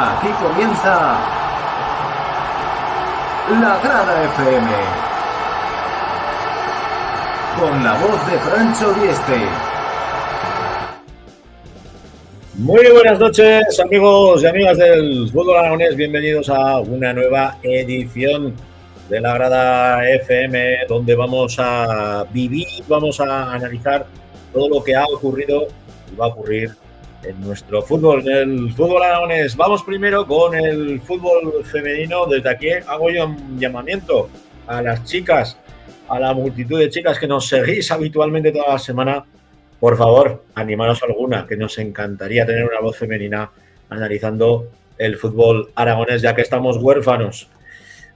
Aquí comienza La Grada FM con la voz de Francho Dieste. Muy buenas noches, amigos y amigas del fútbol aragonés. Bienvenidos a una nueva edición de La Grada FM, donde vamos a vivir, vamos a analizar todo lo que ha ocurrido y va a ocurrir en nuestro fútbol, en el fútbol aragonés. Vamos primero con el fútbol femenino. Desde aquí hago yo un llamamiento a las chicas, a la multitud de chicas que nos seguís habitualmente toda la semana. Por favor, animaros alguna, que nos encantaría tener una voz femenina analizando el fútbol aragonés, ya que estamos huérfanos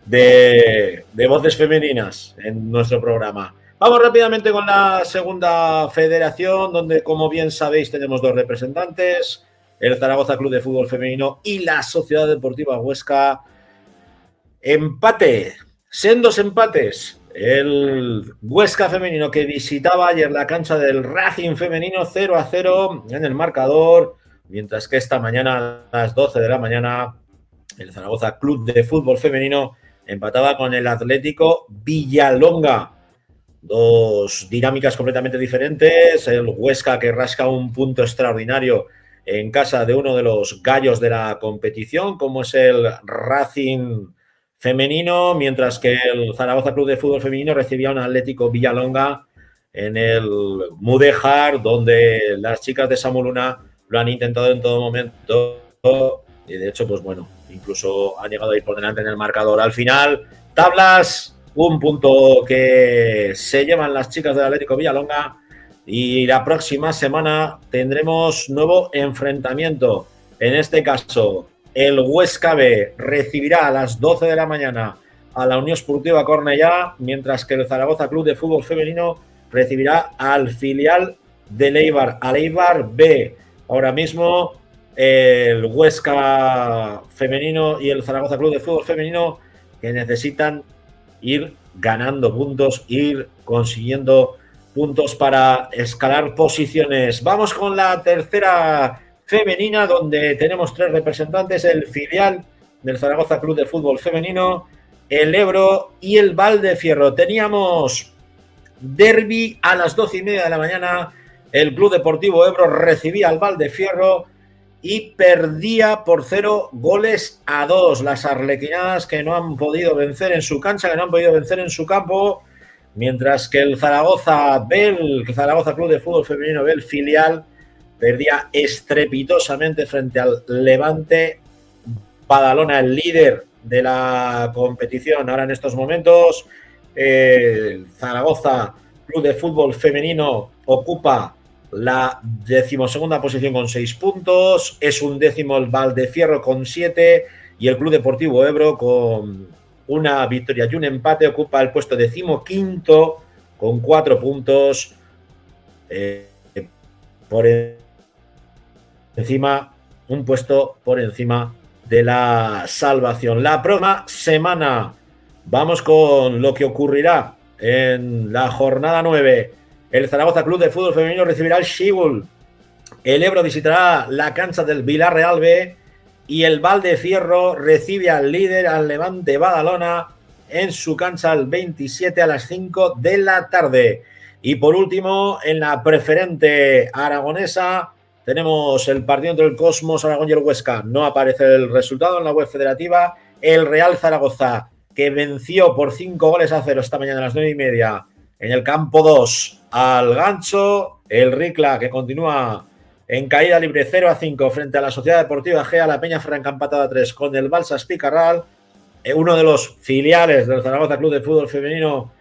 de voces femeninas en nuestro programa. Vamos rápidamente con la segunda federación, donde, como bien sabéis, tenemos dos representantes, el Zaragoza Club de Fútbol Femenino y la Sociedad Deportiva Huesca. Empate, sendos empates. El Huesca femenino, que visitaba ayer la cancha del Racing femenino, 0-0 en el marcador, mientras que esta mañana, a las 12 de la mañana, el Zaragoza Club de Fútbol Femenino empataba con el Atlético Villalonga. Dos dinámicas completamente diferentes. El Huesca, que rasca un punto extraordinario en casa de uno de los gallos de la competición, como es el Racing femenino, mientras que el Zaragoza Club de Fútbol Femenino recibía un Atlético Villalonga en el Mudéjar, donde las chicas de Samu Luna lo han intentado en todo momento y, de hecho, pues bueno, incluso han llegado a ir por delante en el marcador. Al final, tablas, un punto que se llevan las chicas del Atlético Villalonga, y la próxima semana tendremos nuevo enfrentamiento. En este caso, el Huesca B recibirá a las 12 de la mañana a la Unión Esportiva Cornellá, mientras que el Zaragoza Club de Fútbol Femenino recibirá al filial del Eibar, al Eibar B. Ahora mismo el Huesca femenino y el Zaragoza Club de Fútbol Femenino, que necesitan ir ganando puntos, ir consiguiendo puntos para escalar posiciones. Vamos con la tercera femenina, donde tenemos tres representantes: el filial del Zaragoza Club de Fútbol Femenino, el Ebro y el Valdefierro. Teníamos derbi a las 12:30 de la mañana. El Club Deportivo Ebro recibía al Valdefierro y perdía por 0-2. Las arlequinadas, que no han podido vencer en su cancha, que no han podido vencer en su campo, mientras que el Zaragoza B, el Zaragoza Club de Fútbol Femenino B, el filial, perdía estrepitosamente frente al Levante Badalona, el líder de la competición ahora en estos momentos. El Zaragoza Club de Fútbol Femenino ocupa la 12ª posición con 6 puntos. Es un décimo el Valdefierro con 7, y el Club Deportivo Ebro, con una victoria y un empate, ocupa el puesto 15º con 4 puntos. Por encima, un puesto por encima de la salvación. La próxima semana vamos con lo que ocurrirá en la jornada 9. El Zaragoza Club de Fútbol Femenino recibirá al Xigul. El Ebro visitará la cancha del Villarreal B, y el Valdefierro recibe al líder, al Levante Badalona, en su cancha el 27 a las 5 de la tarde. Y por último, en la preferente aragonesa, tenemos el partido entre el Cosmos Aragón y el Huesca. No aparece el resultado en la web federativa. El Real Zaragoza, que venció por 5-0 esta mañana a las 9:30 en el campo 2 al Gancho. El Ricla, que continúa en caída libre, 0-5 frente a la Sociedad Deportiva Gea. La Peña Franca empatada a 3 con el Balsas Picarral. Uno de los filiales del Zaragoza Club de Fútbol Femenino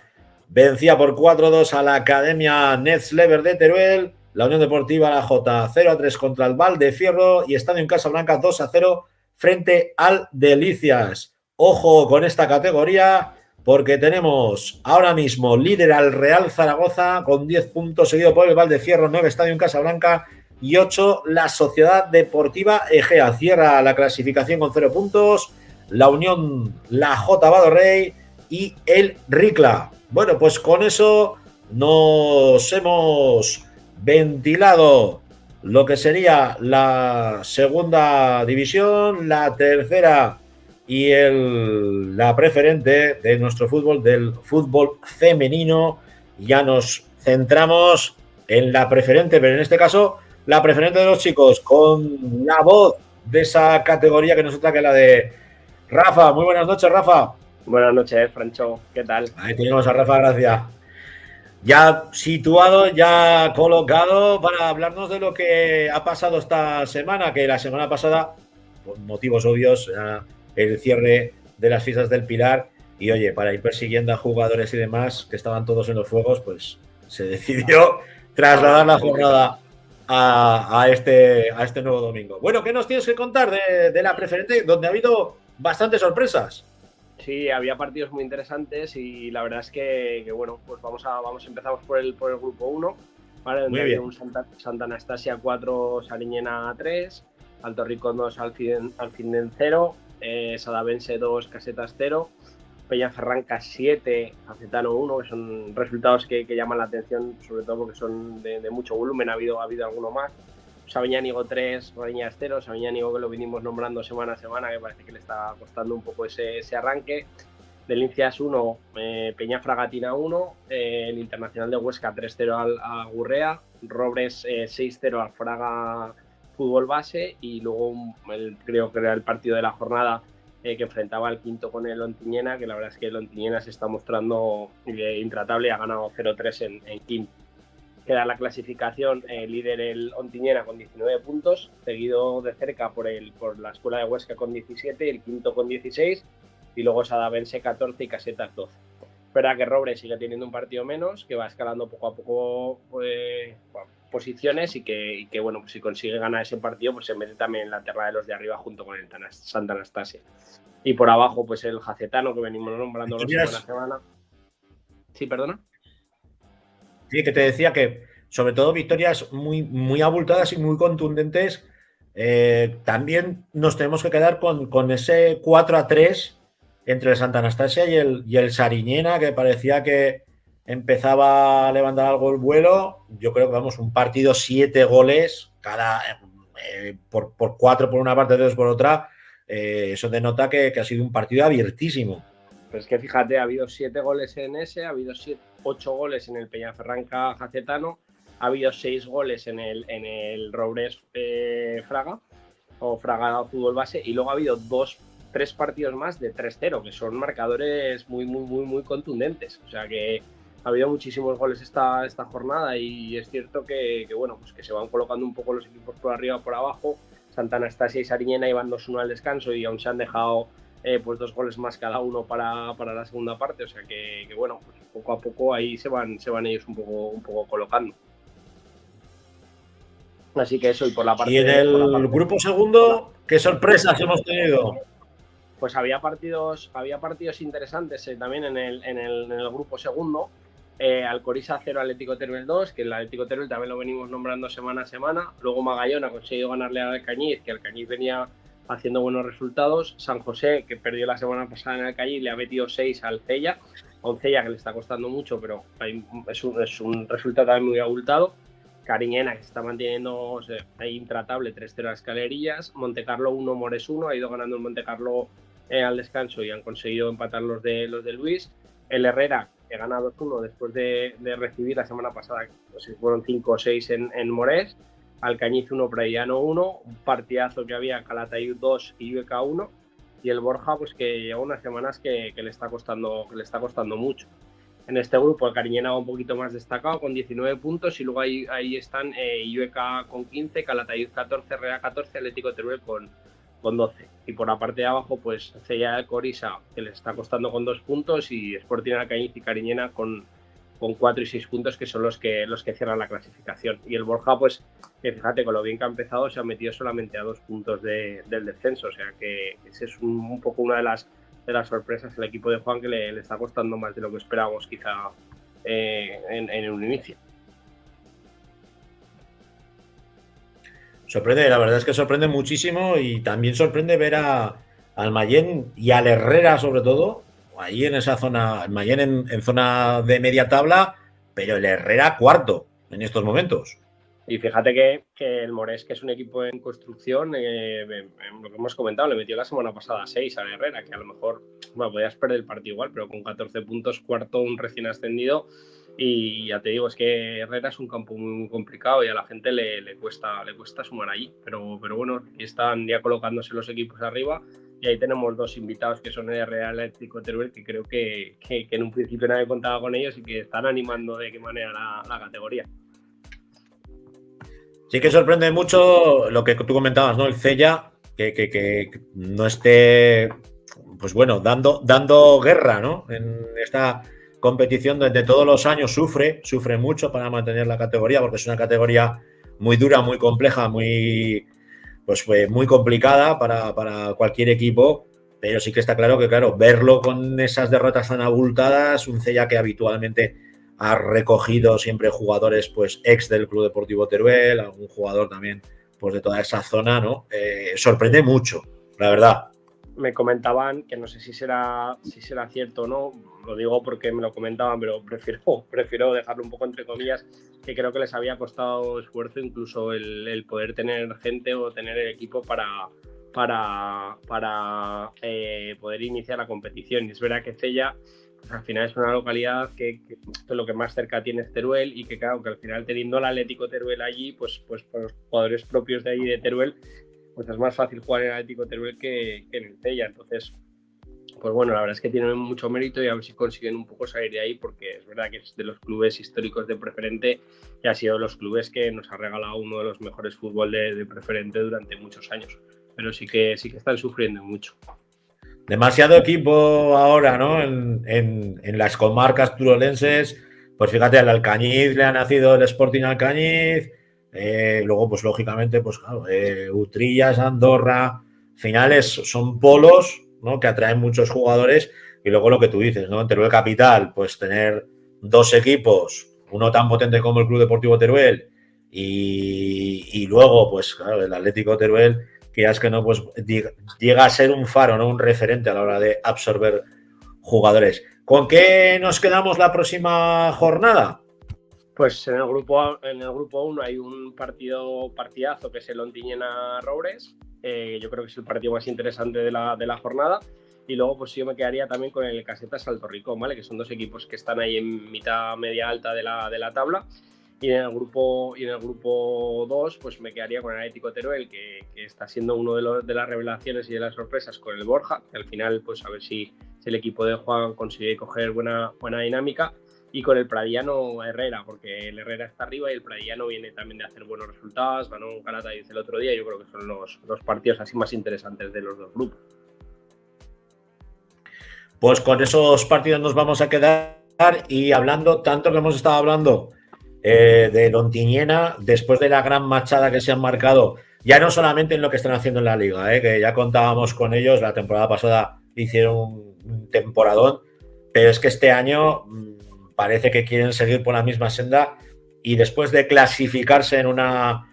vencía por 4-2 a la Academia Netzleber de Teruel. la Unión Deportiva La Jota 0-3 contra el Valdefierro y Estadio en Casablanca 2-0 frente al Delicias. Ojo con esta categoría porque tenemos ahora mismo líder al Real Zaragoza con 10 puntos, seguido por el Valdefierro, 9 Estadio en Casablanca y 8 la Sociedad Deportiva Egea. Cierra la clasificación con 0 puntos la Unión La Jota Badorrey y el Ricla. Bueno, pues con eso nos hemos ventilado lo que sería la segunda división, la tercera y la preferente de nuestro fútbol, del fútbol femenino. Ya nos centramos en la preferente, pero en este caso la preferente de los chicos, con la voz de esa categoría que nos otra que la de Rafa. Muy buenas noches, Rafa. Buenas noches, Francho. ¿Qué tal? Ahí tenemos a Rafa Gracia. Ya situado, ya colocado para hablarnos de lo que ha pasado esta semana, que la semana pasada, por motivos obvios, el cierre de las fiestas del Pilar y oye, para ir persiguiendo a jugadores y demás que estaban todos en los fuegos, pues se decidió trasladar la jornada a este nuevo domingo. Bueno, ¿qué nos tienes que contar de la preferente, donde ha habido bastantes sorpresas? Sí, había partidos muy interesantes y la verdad es que bueno, pues empezamos por el grupo 1, ¿vale? Donde había un Santa Anastasia 4, Sariñena 3, Alto Rincón 2, Alfindén 0, Sadavense 2, Casetas 0, Peñaferranca 7, Acetano 1, que son resultados que llaman la atención, sobre todo porque son de mucho volumen, ha habido alguno más. Sabiñánigo 3, Guariñas 0, Sabiñánigo que lo vinimos nombrando semana a semana, que parece que le está costando un poco ese arranque. Delincias 1, Peñafragatina 1, el Internacional de Huesca 3-0 a Gurrea, Robres 6-0 al Fraga Fútbol Base y luego creo que era el partido de la jornada que enfrentaba al quinto con el Ontiñena, que la verdad es que el Ontiñena se está mostrando intratable y ha ganado 0-3 en quinto. Queda la clasificación líder el Ontiñena con 19 puntos, seguido de cerca por la Escuela de Huesca con 17, el quinto con 16 y luego Sadavense 14 y Casetas 12. Espera que Robre sigue teniendo un partido menos, que va escalando poco a poco posiciones y que bueno, pues si consigue ganar ese partido pues se mete también en la terna de los de arriba junto con el Santa Anastasia. Y por abajo pues el Jacetano, que venimos nombrando semana a semana. Sí, perdona. Sí, que te decía que sobre todo victorias muy, muy abultadas y muy contundentes. También nos tenemos que quedar con ese 4-3 entre el Santa Anastasia y el Sariñena, que parecía que empezaba a levantar algo el vuelo. Yo creo que vamos, un partido 7 goles, cada por 4 por una parte, 2 por otra. Eso denota que ha sido un partido abiertísimo. Pues que fíjate, ha habido 7 goles en ese, ha habido 8 goles en el Peñaferranca Jacetano, ha habido 6 goles en el Robres Fraga o Fraga Fútbol Base y luego ha habido 3 partidos más de 3-0, que son marcadores muy, muy, muy, muy contundentes. O sea que ha habido muchísimos goles esta jornada y es cierto que bueno, pues que se van colocando un poco los equipos por arriba por abajo. Santa Anastasia y Sariñena iban 2-1 al descanso y aún se han dejado pues 2 goles más cada uno para la segunda parte, o sea que bueno, pues poco a poco ahí se van ellos un poco colocando. Así que eso, y por la parte... Y en el grupo segundo, ¿qué sorpresas hemos tenido? Pues había partidos interesantes también en el grupo segundo. Alcoriza 0, Atlético Teruel 2, que el Atlético Teruel también lo venimos nombrando semana a semana. Luego Magallón ha conseguido ganarle al Alcañiz, que Alcañiz venía haciendo buenos resultados. San José, que perdió la semana pasada en Alcañiz, le ha metido 6 al Cella. A un Cella que le está costando mucho, pero es un resultado también muy abultado. Cariñena, que se está manteniendo ahí intratable, 3-0 a Escalerillas. Montecarlo 1, Mores 1, ha ido ganando el Montecarlo al descanso y han conseguido empatar los de Luis. El Herrera, que gana 2-1 después de recibir la semana pasada, no sé si fueron 5 o 6 en Morés. Alcañiz 1, Praiano 1, un partidazo que había, Calatayud 2 y UEK 1. Y el Borja, pues que lleva unas semanas que le está costando mucho. En este grupo el Cariñena va un poquito más destacado con 19 puntos y luego ahí están UEK con 15, Calatayud 14, Herrera 14, Atlético Teruel con 12. Y por la parte de abajo, pues Cella del Corisa, que les está costando con 2 puntos, y Sporting Alcañiz y Cariñena con con 4 y 6 puntos, que son los que cierran la clasificación. Y el Borja, pues, fíjate, con lo bien que ha empezado, se ha metido solamente a 2 puntos del descenso. O sea que ese es un poco una de las sorpresas del equipo de Juan, que le está costando más de lo que esperábamos quizá en un inicio. Sorprende, la verdad es que sorprende muchísimo, y también sorprende ver al Mayén y al Herrera, sobre todo, ahí en esa zona, el Mayén en zona de media tabla, pero el Herrera cuarto en estos momentos. Y fíjate que el Morés, que es un equipo en construcción, lo que hemos comentado, le metió la semana pasada 6 al Herrera, que a lo mejor, bueno, podías perder el partido igual, pero con 14 puntos, cuarto, un recién ascendido. Y ya te digo, es que Herrera es un campo muy complicado y a la gente le cuesta sumar allí. Pero bueno, están ya colocándose los equipos arriba, y ahí tenemos 2 invitados que son el Real Atlético Teruel, que creo que en un principio nadie contaba con ellos y que están animando de qué manera la categoría. Sí que sorprende mucho lo que tú comentabas, ¿no? El Cella, que no esté, pues bueno, dando guerra, ¿no? En esta competición donde todos los años sufre mucho para mantener la categoría, porque es una categoría muy dura, muy compleja, muy complicada para cualquier equipo, pero sí que está claro que, claro, verlo con esas derrotas tan abultadas, un Cella que habitualmente ha recogido siempre jugadores, pues, ex del Club Deportivo Teruel, algún jugador también, pues, de toda esa zona, ¿no? Sorprende mucho, la verdad. Me comentaban, que no sé si será cierto o no, lo digo porque me lo comentaban, pero prefiero dejarlo un poco entre comillas, que creo que les había costado esfuerzo incluso el poder tener gente o tener el equipo para poder iniciar la competición. Y es verdad que Cella, pues, al final es una localidad que lo que más cerca tiene es Teruel, y que claro, que al final, teniendo el Atlético Teruel allí, pues por los jugadores propios de ahí de Teruel, pues es más fácil jugar en el Atlético Teruel que en el Cella. Entonces, pues bueno, la verdad es que tienen mucho mérito, y a ver si consiguen un poco salir de ahí, porque es verdad que es de los clubes históricos de Preferente y ha sido de los clubes que nos ha regalado uno de los mejores fútbol de Preferente durante muchos años. Pero sí que están sufriendo mucho. Demasiado equipo ahora, ¿no? En las comarcas turolenses, pues fíjate, al Alcañiz le ha nacido el Sporting Alcañiz, luego, pues lógicamente, pues claro, Utrillas, Andorra, finales son polos, ¿no? Que atraen muchos jugadores, y luego lo que tú dices, ¿no? En Teruel Capital, pues tener 2 equipos, uno tan potente como el Club Deportivo Teruel, y luego, pues claro, el Atlético Teruel, que ya es que no, pues llega a ser un faro, ¿no? Un referente a la hora de absorber jugadores. ¿Con qué nos quedamos la próxima jornada? Pues en el grupo 1 hay un partidazo, que es el Ontinyena-Roures. Yo creo que es el partido más interesante de la jornada. Y luego, pues yo me quedaría también con el Casetas-Salto Rico, ¿vale? Que son 2 equipos que están ahí en mitad media alta de la tabla. Y en el grupo 2, pues me quedaría con el Atlético Teruel, que está siendo uno de las revelaciones y de las sorpresas, con el Borja, que al final, pues a ver si el equipo de Juan consigue coger buena dinámica. Y con el Pradiano Herrera, porque el Herrera está arriba y el Pradiano viene también de hacer buenos resultados, ganó un Calatayud el otro día. Yo creo que son los partidos así más interesantes de los 2 grupos. Pues con esos partidos nos vamos a quedar, y hablando tanto que hemos estado hablando de Ontinyena, después de la gran machada que se han marcado, ya no solamente en lo que están haciendo en la liga, que ya contábamos con ellos, la temporada pasada hicieron un temporadón, pero es que este año parece que quieren seguir por la misma senda, y después de clasificarse en una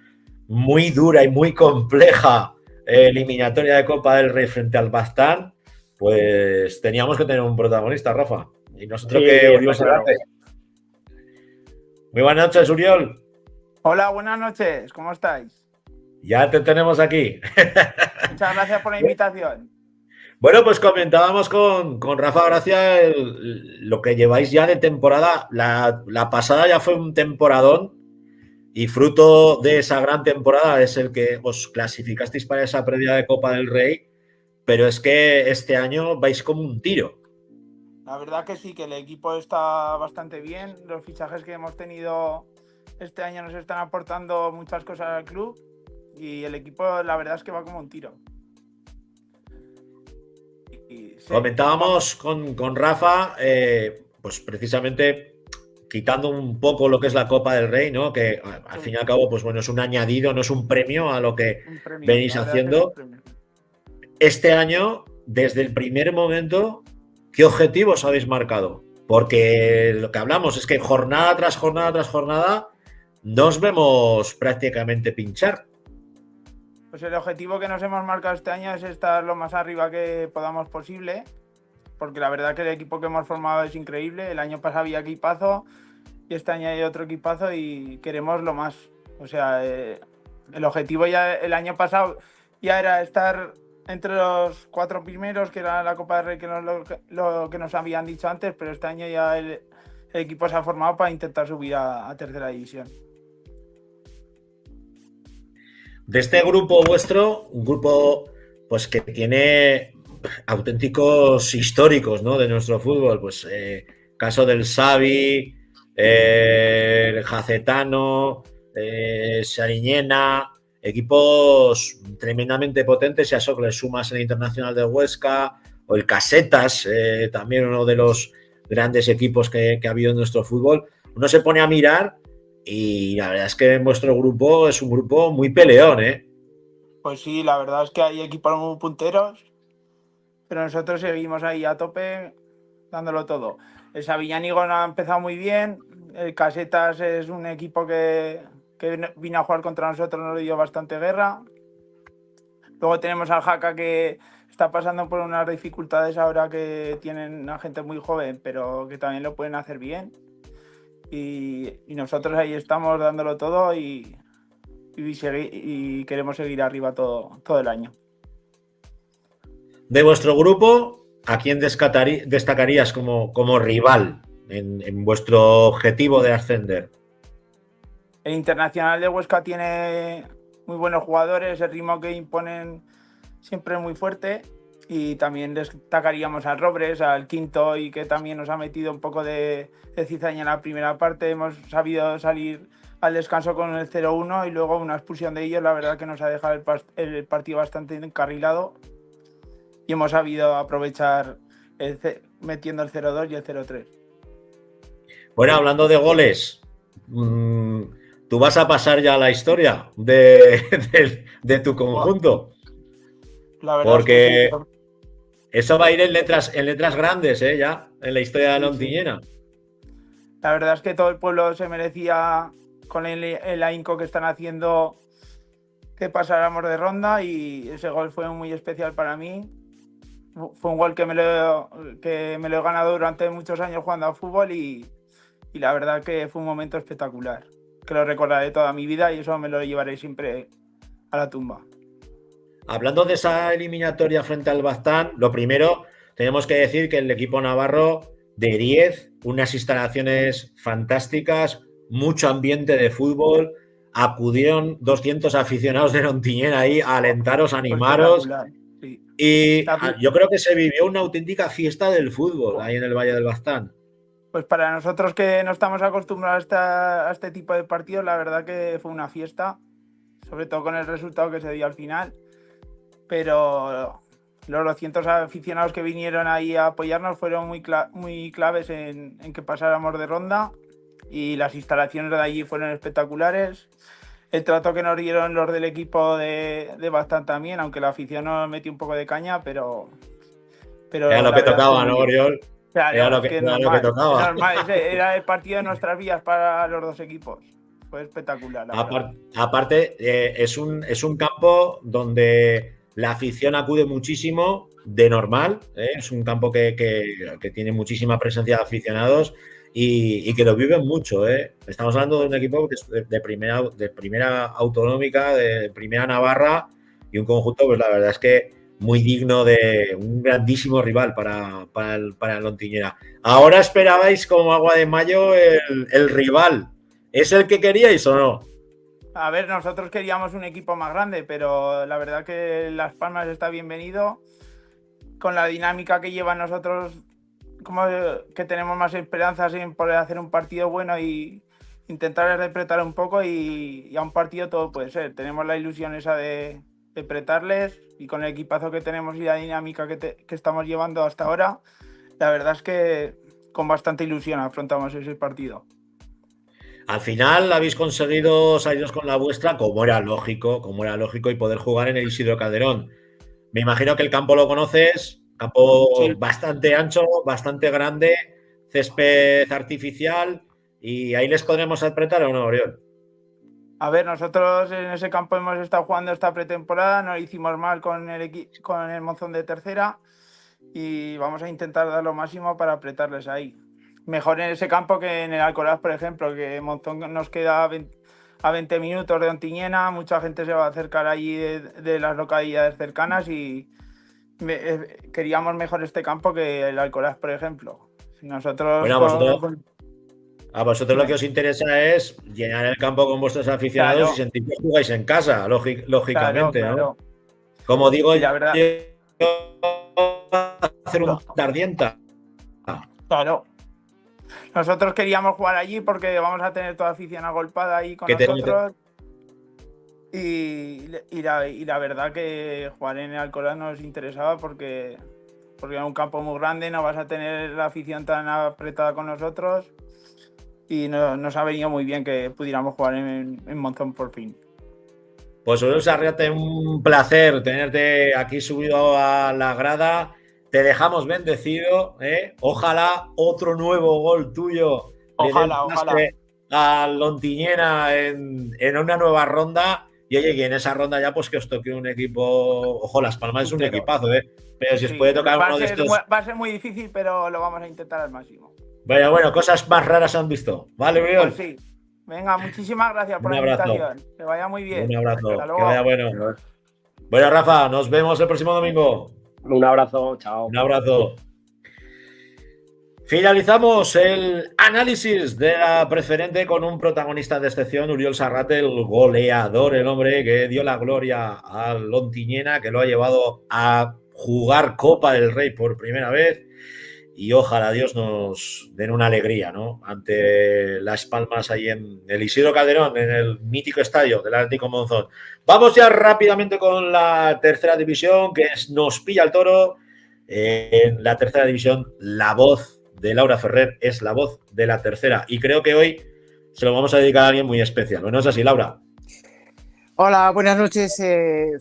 muy dura y muy compleja eliminatoria de Copa del Rey frente al Baztán, pues teníamos que tener un protagonista, Rafa. Y nosotros, sí, que Uriol claro. Muy buenas noches, Uriol. Hola, buenas noches, ¿cómo estáis? Ya te tenemos aquí. Muchas gracias por la invitación. Bueno, pues comentábamos con Rafa Gracia lo que lleváis ya de temporada. La pasada ya fue un temporadón, y fruto de esa gran temporada es el que os clasificasteis para esa previa de Copa del Rey, pero es que este año vais como un tiro. La verdad que sí, que el equipo está bastante bien. Los fichajes que hemos tenido este año nos están aportando muchas cosas al club, y el equipo, la verdad es que va como un tiro. Comentábamos con Rafa, pues precisamente quitando un poco lo que es la Copa del Rey, ¿no? Que al fin y al cabo, pues bueno, es un añadido, no es un premio a lo que venís haciendo. Este año, desde el primer momento, ¿qué objetivos habéis marcado? Porque lo que hablamos es que jornada tras jornada tras jornada nos vemos prácticamente pinchar. Pues el objetivo que nos hemos marcado este año es estar lo más arriba que podamos posible, porque la verdad que el equipo que hemos formado es increíble. El año pasado había equipazo y este año hay otro equipazo y queremos lo más. O sea, el objetivo ya el año pasado ya era estar entre los 4 primeros, que era la Copa del Rey, que no lo que nos habían dicho antes, pero este año ya el equipo se ha formado para intentar subir a tercera división. De este grupo vuestro, un grupo pues que tiene auténticos históricos, ¿no? De nuestro fútbol, pues caso del Xavi, el Jacetano, Sariñena, equipos tremendamente potentes, y a eso le sumas el Internacional de Huesca o el Casetas, también uno de los grandes equipos que ha habido en nuestro fútbol. Uno se pone a mirar y la verdad es que vuestro grupo es un grupo muy peleón, ¿eh? Pues sí, la verdad es que hay equipos muy punteros, pero nosotros seguimos ahí a tope, dándolo todo. El Sabiñánigo ha empezado muy bien, el Casetas es un equipo que vino a jugar contra nosotros, nos dio bastante guerra. Luego tenemos al Jaca, que está pasando por unas dificultades ahora, que tienen a gente muy joven, pero que también lo pueden hacer bien. Y nosotros ahí estamos dándolo todo y queremos seguir arriba todo el año. De vuestro grupo, ¿a quién destacarías como rival en vuestro objetivo de ascender? El Internacional de Huesca tiene muy buenos jugadores, el ritmo que imponen siempre es muy fuerte, y también destacaríamos al Robres, al Quinto, y que también nos ha metido un poco de cizaña en la primera parte. Hemos sabido salir al descanso con el 0-1 y luego una expulsión de ellos, la verdad que nos ha dejado el partido bastante encarrilado, y hemos sabido aprovechar metiendo el 0-2 y el 0-3. Bueno, hablando de goles, ¿tú vas a pasar ya a la historia de tu conjunto? La verdad porque es que sí. Eso va a ir en letras grandes, ya, en la historia de la Ontiñena. La verdad es que todo el pueblo se merecía, con el ahínco que están haciendo, que pasáramos de ronda, y ese gol fue muy especial para mí. Fue un gol que me lo he ganado durante muchos años jugando a fútbol, y la verdad que fue un momento espectacular, que lo recordaré toda mi vida, y eso me lo llevaré siempre a la tumba. Hablando de esa eliminatoria frente al Baztán, lo primero, tenemos que decir que el equipo navarro, de 10, unas instalaciones fantásticas, mucho ambiente de fútbol, acudieron 200 aficionados de Ontiñena ahí a alentaros, a animaros, sí. Y yo creo que se vivió una auténtica fiesta del fútbol ahí en el Valle del Baztán. Pues para nosotros, que no estamos acostumbrados a este tipo de partidos, la verdad que fue una fiesta, sobre todo con el resultado que se dio al final. Pero los 200 aficionados que vinieron ahí a apoyarnos fueron muy claves en que pasáramos de ronda, y las instalaciones de allí fueron espectaculares. El trato que nos dieron los del equipo de Baztán también, aunque la afición nos metió un poco de caña, pero era lo que tocaba, ¿no, Oriol? Claro, era lo que tocaba. Normal, era el partido de nuestras vidas para los dos equipos. Fue espectacular. Aparte, es un campo donde la afición acude muchísimo, de normal, es un campo que tiene muchísima presencia de aficionados y que lo viven mucho. Estamos hablando de un equipo que es de primera autonómica, de primera Navarra, y un conjunto, pues la verdad es que muy digno, de un grandísimo rival para el Ontiñena. Ahora esperabais como agua de mayo el rival. ¿Es el que queríais o no? A ver, nosotros queríamos un equipo más grande, pero la verdad que Las Palmas está bienvenido. Con la dinámica que llevan nosotros, como que tenemos más esperanzas en poder hacer un partido bueno y intentar repretar un poco, y a un partido todo puede ser. Tenemos la ilusión esa de apretarles, y con el equipazo que tenemos y la dinámica que estamos llevando hasta ahora, la verdad es que con bastante ilusión afrontamos ese partido. Al final habéis conseguido saliros con la vuestra, como era lógico, y poder jugar en el Isidro Calderón. Me imagino que el campo lo conoces, campo Sí. bastante ancho, bastante grande, césped artificial, y ahí les podremos apretar o no, Oriol. A ver, nosotros en ese campo hemos estado jugando esta pretemporada, no lo hicimos mal con el Monzón de tercera y vamos a intentar dar lo máximo para apretarles ahí. Mejor en ese campo que en el Alcoraz, por ejemplo, que Monzón nos queda a 20 minutos de Ontiñena, mucha gente se va a acercar allí de las localidades cercanas y queríamos mejor este campo que el Alcoraz, por ejemplo. Si nosotros Bueno, a vosotros lo que os interesa es llenar el campo con vuestros aficionados, claro, y sentir que jugáis en casa, lógicamente, claro. ¿No? Como digo, la verdad, hacer un tardienta. Claro. Nosotros queríamos jugar allí porque vamos a tener toda afición agolpada ahí con nosotros. Y la verdad que jugar en el Alcoraz nos interesaba porque es un campo muy grande, no vas a tener la afición tan apretada con nosotros. Y nos ha venido muy bien que pudiéramos jugar en Monzón por fin. Pues Oriol Sarriate, un placer tenerte aquí subido a la grada. Te dejamos bendecido, ¿eh? Ojalá otro nuevo gol tuyo. Ojalá. A Ontiñena en una nueva ronda. Y oye, que en esa ronda ya pues que os toque un equipo. Ojo, Las Palmas es un equipazo, ¿eh? Pero si os puede tocar uno de estos. Va a ser muy difícil, pero lo vamos a intentar al máximo. Vaya, bueno, cosas más raras han visto. ¿Vale, Oriol? Pues sí. Venga, muchísimas gracias por la invitación. Que vaya muy bien. Un abrazo. Que vaya bueno. Bueno, Rafa, nos vemos el próximo domingo. Un abrazo, chao. Un abrazo. Finalizamos el análisis de la preferente con un protagonista de excepción, Oriol Sarriate, el goleador, el hombre que dio la gloria al Ontiñena, que lo ha llevado a jugar Copa del Rey por primera vez. Y ojalá Dios nos den una alegría, ¿no? Ante Las Palmas ahí en el Isidro Calderón, en el mítico estadio del Atlético Monzón. Vamos ya rápidamente con la tercera división, que nos pilla el toro. En la tercera división, la voz de Laura Ferrer es la voz de la tercera. Y creo que hoy se lo vamos a dedicar a alguien muy especial. ¿No es así, Laura? Hola, buenas noches,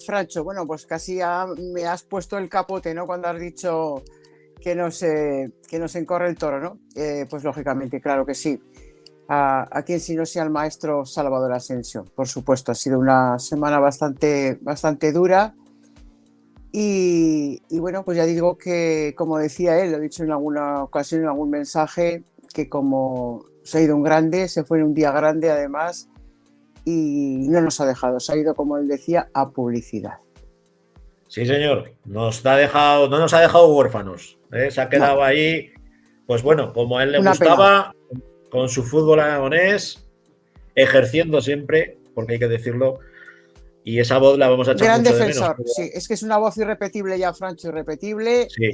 Francho. Bueno, pues casi me has puesto el capote, ¿no? Cuando has dicho que nos encorre el toro, ¿no? Pues lógicamente, claro que sí. A quien si no sea el maestro Salvador Asensio, por supuesto. Ha sido una semana bastante dura y bueno, pues ya digo que, como decía él, lo he dicho en alguna ocasión, en algún mensaje, que como se ha ido un grande, se fue en un día grande además y no nos ha dejado, se ha ido, como él decía, a publicidad. Sí, señor, no nos ha dejado huérfanos, ¿eh? Se ha quedado ahí, pues bueno, como a él le gustaba, con su fútbol aragonés, ejerciendo siempre, porque hay que decirlo, y esa voz la vamos a echar gran mucho defensor, de menos. Sí, es que es una voz irrepetible ya, Francho, irrepetible. Sí.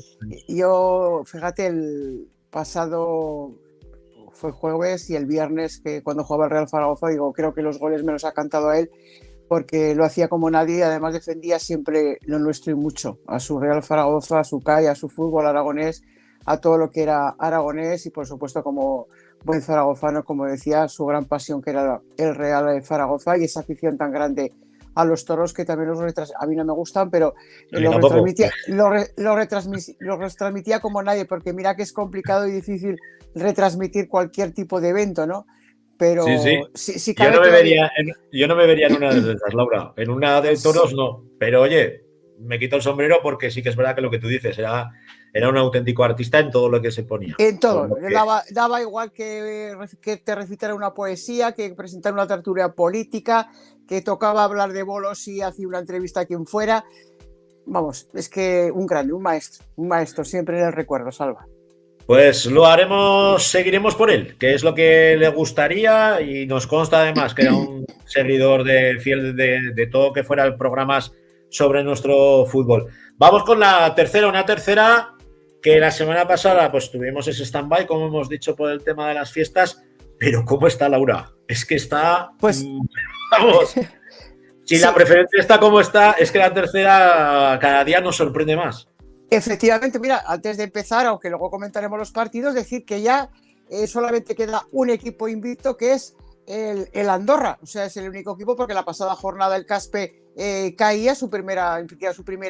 Yo, fíjate, el pasado fue jueves y el viernes, que cuando jugaba el Real Zaragoza, digo, creo que los goles me los ha cantado a él, porque lo hacía como nadie y además defendía siempre lo nuestro y mucho, a su Real Zaragoza, a su CAI, a su fútbol aragonés, a todo lo que era aragonés y por supuesto como buen zaragozano, como decía, su gran pasión que era el Real Zaragoza y esa afición tan grande a los toros que también a mí no me gustan, pero lo retransmitía como nadie, porque mira que es complicado y difícil retransmitir cualquier tipo de evento, ¿no? Pero sí yo no me vería en una de esas, Laura. En una de toros no. Pero oye, me quito el sombrero porque sí que es verdad que lo que tú dices era un auténtico artista en todo lo que se ponía. En todo. Daba igual que te recitara una poesía, que presentara una tertulia política, que tocaba hablar de bolos y hacía una entrevista a quien fuera. Vamos, es que un grande, un maestro, siempre en el recuerdo, Salva. Pues lo haremos, seguiremos por él, que es lo que le gustaría y nos consta además que era un seguidor fiel de todo que fuera programas sobre nuestro fútbol. Vamos con la tercera, una tercera que la semana pasada pues tuvimos ese stand-by, como hemos dicho, por el tema de las fiestas, pero ¿cómo está Laura? Es que está... Pues... Vamos, si la preferencia está como está, es que la tercera cada día nos sorprende más. Efectivamente, mira, antes de empezar, aunque luego comentaremos los partidos, decir que ya solamente queda un equipo invicto, que es el Andorra, o sea, es el único equipo porque la pasada jornada el Caspe caía su primera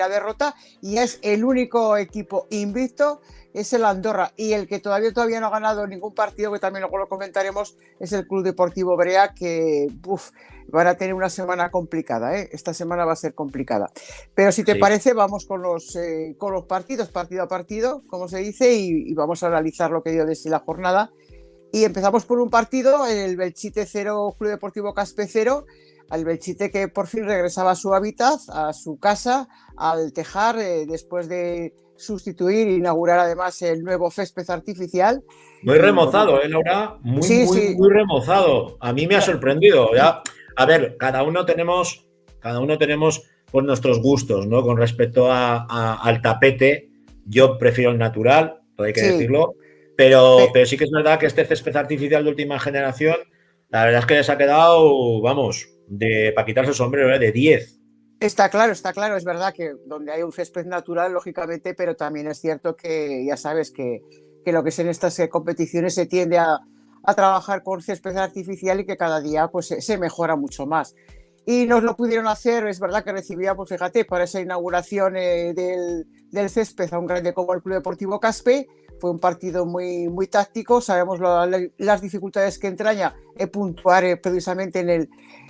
derrota y es el único equipo invicto, es el Andorra, y el que todavía no ha ganado ningún partido, que también luego lo comentaremos, es el Club Deportivo Brea, que van a tener una semana complicada, esta semana va a ser complicada. Pero si te parece, vamos con los partidos, partido a partido, como se dice, y vamos a analizar lo que dio desde la jornada. Y empezamos por un partido, el Belchite 0, Club Deportivo Caspe 0, al Belchite que por fin regresaba a su hábitat, a su casa, al Tejar, después de sustituir e inaugurar además el nuevo césped artificial. Muy remozado, Laura, muy remozado. A mí me ha sorprendido. Ya, a ver, cada uno tenemos pues, nuestros gustos, ¿no? Con respecto al tapete, yo prefiero el natural, hay que decirlo. Pero sí que es verdad que este césped artificial de última generación, la verdad es que les ha quedado, vamos, para quitarse el sombrero, de 10. Está claro, es verdad que donde hay un césped natural, lógicamente, pero también es cierto que ya sabes que lo que es en estas competiciones se tiende a trabajar con césped artificial y que cada día pues se mejora mucho más. Y nos lo pudieron hacer, es verdad que recibía, pues fíjate, para esa inauguración del césped a un grande como el Club Deportivo Caspe. Fue un partido muy, muy táctico, sabemos las dificultades que entraña puntuar precisamente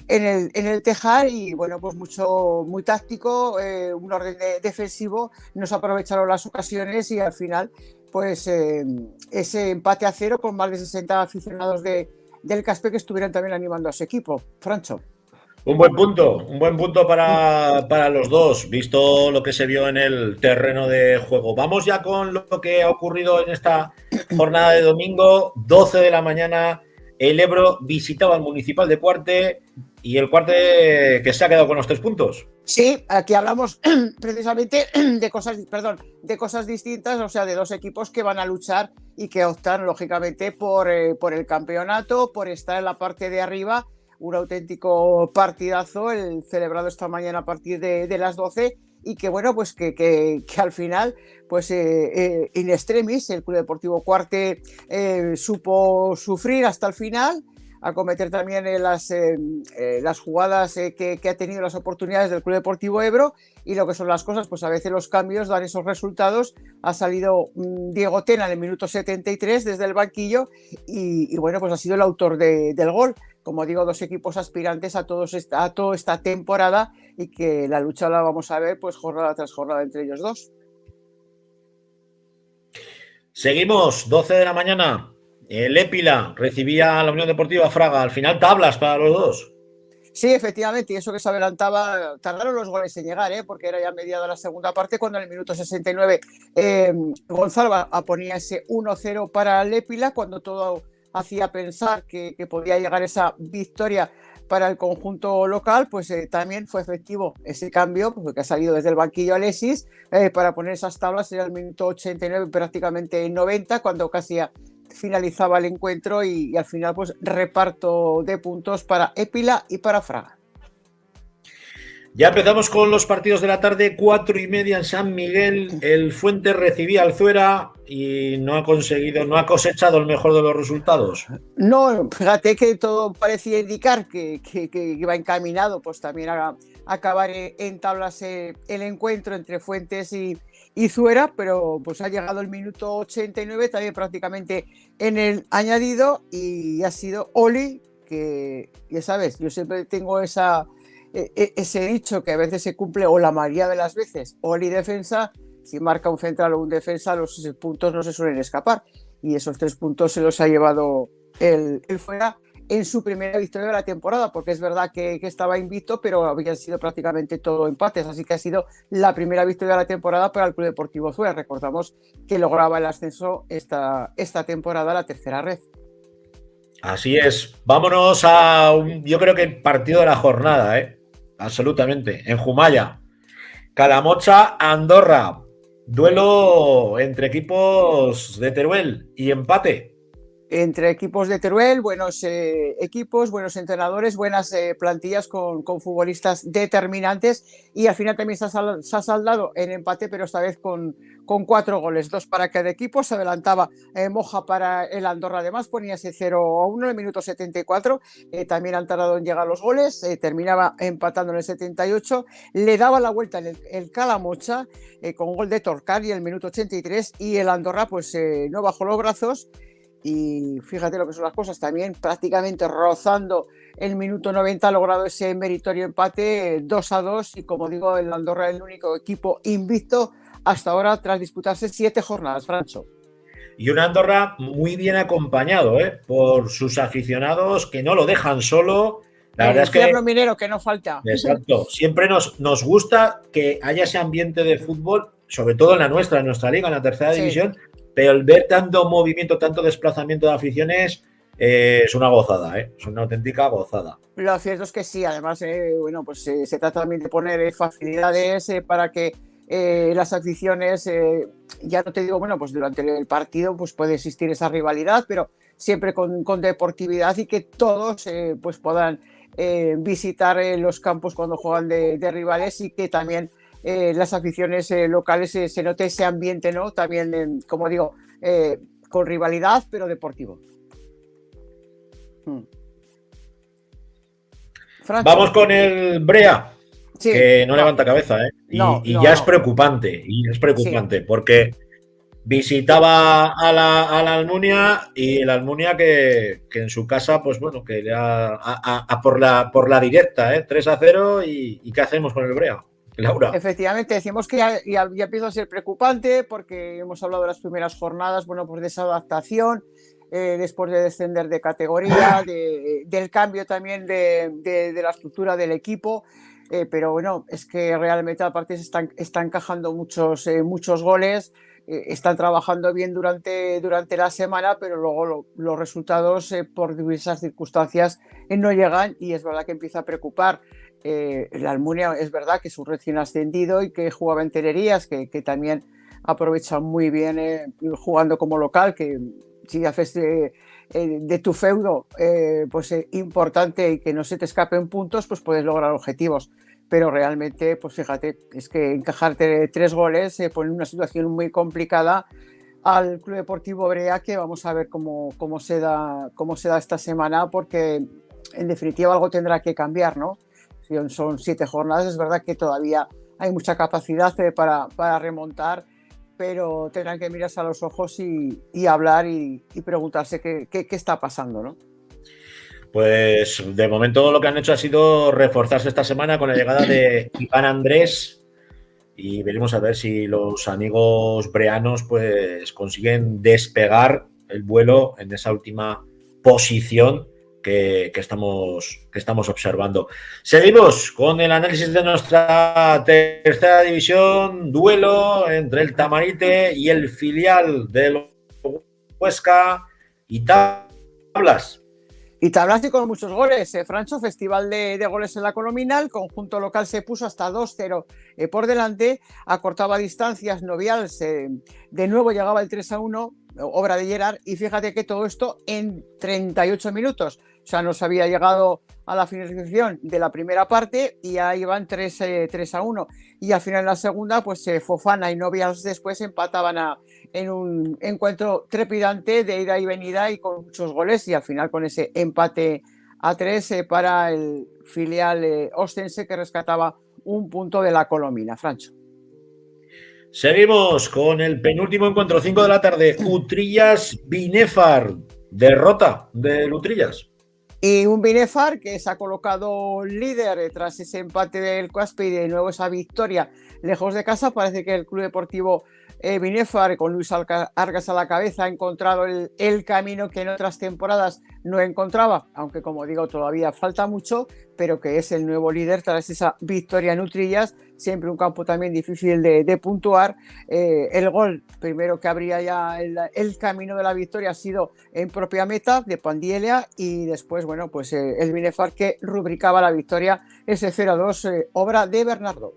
en el Tejar, y bueno, pues muy táctico, un orden defensivo, nos aprovecharon las ocasiones y al final pues ese empate a 0 con más de 60 aficionados del Caspe que estuvieran también animando a su equipo. Francho. Un buen punto para los dos, visto lo que se vio en el terreno de juego. Vamos ya con lo que ha ocurrido en esta jornada de domingo, 12 de la mañana. El Ebro visitaba al Municipal de Cuarte y el Cuarte que se ha quedado con los 3 puntos. Sí, aquí hablamos precisamente de cosas distintas, o sea, de dos equipos que van a luchar y que optan lógicamente por el campeonato, por estar en la parte de arriba. Un auténtico partidazo, el celebrado esta mañana a partir de las 12, y que bueno, pues que al final, pues in extremis, el Club Deportivo Cuarte supo sufrir hasta el final, acometer también las jugadas que ha tenido, las oportunidades del Club Deportivo Ebro, y lo que son las cosas, pues a veces los cambios dan esos resultados. Ha salido Diego Tena en el minuto 73 desde el banquillo y bueno, pues ha sido el autor del gol. Como digo, dos equipos aspirantes a toda esta temporada, y que la lucha la vamos a ver pues jornada tras jornada entre ellos dos. Seguimos, 12 de la mañana. El Épila recibía a la Unión Deportiva Fraga. Al final, tablas para los dos. Sí, efectivamente, y eso que se adelantaba, tardaron los goles en llegar, porque era ya mediada la segunda parte, cuando en el minuto 69 Gonzalo ponía ese 1-0 para el Épila, cuando todo hacía pensar que podía llegar esa victoria para el conjunto local. Pues también fue efectivo ese cambio, porque ha salido desde el banquillo Alexis para poner esas tablas. Era el minuto 89, prácticamente 90, cuando casi finalizaba el encuentro, y al final pues reparto de puntos para Épila y para Fraga. Ya empezamos con los partidos de la tarde, 4:30 en San Miguel. El Fuente recibía al Zuera y no ha cosechado el mejor de los resultados. No, fíjate que todo parecía indicar que iba encaminado pues también a acabar en tablas el encuentro entre Fuentes y Zuera, pero pues ha llegado el minuto 89, también prácticamente en el añadido, y ha sido Oli, que ya sabes, yo siempre tengo ese dicho que a veces se cumple, o la mayoría de las veces. Oli defensa, si marca un central o un defensa, los puntos no se suelen escapar, y esos 3 puntos se los ha llevado el Fuera en su primera victoria de la temporada, porque es verdad que estaba invicto, pero habían sido prácticamente todo empates, así que ha sido la primera victoria de la temporada para el Club Deportivo Zuera. Recordamos que lograba el ascenso esta temporada a la tercera red. Así es. Vámonos yo creo que el partido de la jornada, absolutamente, en Jumaya. Calamocha, Andorra. Duelo entre equipos de Teruel y empate. entre equipos de Teruel, buenos equipos, buenos entrenadores, buenas plantillas con futbolistas determinantes, y al final también se ha saldado en empate, pero esta vez con 4 goles, 2 para cada equipo. Se adelantaba Moja para el Andorra, además ponía ese 0-1 en el minuto 74, también han tardado en llegar los goles, terminaba empatando en el 78, le daba la vuelta el Calamocha con gol de Torcar y el minuto 83, y el Andorra pues no bajó los brazos. Y fíjate lo que son las cosas, también prácticamente rozando el minuto 90 ha logrado ese meritorio empate 2-2, y como digo, el Andorra es el único equipo invicto hasta ahora tras disputarse 7 jornadas, Francho. Y un Andorra muy bien acompañado por sus aficionados, que no lo dejan solo. La verdad es que minero que no falta. Exacto, siempre nos gusta que haya ese ambiente de fútbol, sobre todo en nuestra liga, en la tercera división, pero el ver tanto movimiento, tanto desplazamiento de aficiones, es una gozada, es una auténtica gozada. Lo cierto es que sí, además, pues se trata también de poner facilidades para que las aficiones, ya no te digo, pues durante el partido pues puede existir esa rivalidad, pero siempre con deportividad, y que todos pues puedan visitar los campos cuando juegan de rivales, y que también las aficiones locales se note ese ambiente, ¿no? También, como digo, con rivalidad, pero Francho. Vamos con el Brea, sí, que no levanta cabeza, y ya es preocupante, porque visitaba a la Almunia, y el Almunia que en su casa, pues bueno, que por la directa, 3-0, y ¿qué hacemos con el Brea, Laura? Efectivamente, decimos que ya empieza a ser preocupante, porque hemos hablado de las primeras jornadas, pues de esa adaptación, después de descender de categoría, del cambio también de la estructura del equipo, pero bueno, es que realmente aparte está encajando muchos goles, están trabajando bien durante la semana, pero luego los resultados por diversas circunstancias no llegan, y es verdad que empieza a preocupar. La Almunia es verdad que es un recién ascendido y que jugaba en Tenerías, que también aprovecha muy bien jugando como local, que si haces de tu feudo pues importante y que no se te escapen puntos, pues puedes lograr objetivos. Pero realmente, pues fíjate, es que encajarte 3 goles pone en una situación muy complicada al Club Deportivo Brea, que vamos a ver cómo se da esta semana, porque en definitiva algo tendrá que cambiar, ¿no? Son 7 jornadas, es verdad que todavía hay mucha capacidad para remontar, pero tendrán que mirarse a los ojos y hablar y preguntarse qué está pasando, ¿no? Pues de momento lo que han hecho ha sido reforzarse esta semana con la llegada de Iván Andrés, y veremos a ver si los amigos breanos pues consiguen despegar el vuelo en esa última posición que estamos observando. Seguimos con el análisis de nuestra tercera división, duelo entre el Tamarite y el filial del Huesca, y Tablas. Y Tablas, y con muchos goles, Francho, festival de goles en la Colomina. El conjunto local se puso hasta 2-0 por delante, acortaba distancias. Novials de nuevo llegaba el 3-1, obra de Gerard, y fíjate que todo esto en 38 minutos. O sea, nos había llegado a la finalización de la primera parte y ya iban 3-1. Y al final en la segunda, pues Fofana y Novials después empataban en un encuentro trepidante de ida y venida y con muchos goles, y al final con ese empate a 3 para el filial ostense, que rescataba un punto de la Colomina. Francho. Seguimos con el penúltimo encuentro, 5 de la tarde, Utrillas-Binefar, derrota del Utrillas. Y un Binefar que se ha colocado líder tras ese empate del Caspe y de nuevo esa victoria lejos de casa. Parece que el Club Deportivo Binefar, con Luis Argas a la cabeza, ha encontrado el camino que en otras temporadas no encontraba, aunque como digo todavía falta mucho, pero que es el nuevo líder tras esa victoria en Utrillas. Siempre un campo también difícil de puntuar. El gol primero que abría ya el camino de la victoria ha sido en propia meta de Pandielia, y después, bueno, pues el Binefar que rubricaba la victoria, ese 0-2, obra de Bernardo.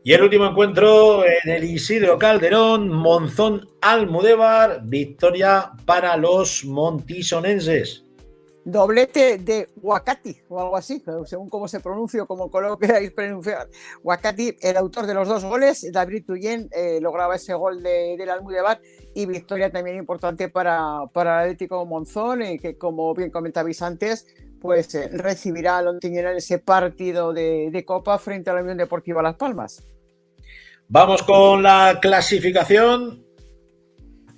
Y el último encuentro en el Isidro Calderón, Monzón-Almudévar, victoria para los montisonenses. Doblete de Wakati o algo así, según cómo se pronuncia o cómo lo queráis pronunciar. Wakati, el autor de los 2 goles, David Tuyen lograba ese gol del Almudévar, y victoria también importante para el Atlético Monzón, que como bien comentabais antes, pues recibirá al Ontinyent en ese partido de Copa frente a la Unión Deportiva Las Palmas. Vamos con la clasificación.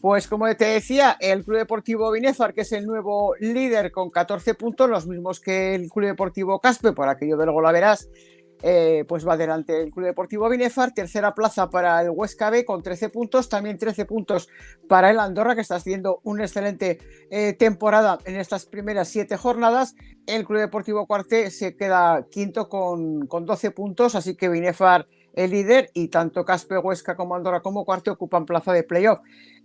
Pues como te decía, el Club Deportivo Binéfar, que es el nuevo líder con 14 puntos, los mismos que el Club Deportivo Caspe, por aquello del Golaveras, pues va adelante el Club Deportivo Binéfar. Tercera plaza para el Huesca B con 13 puntos, también 13 puntos para el Andorra, que está haciendo una excelente temporada en estas primeras 7 jornadas. El Club Deportivo Cuarte se queda quinto con 12 puntos, así que Binéfar el líder, y tanto Caspe, Huesca como Andorra como Cuarte ocupan plaza de playoff.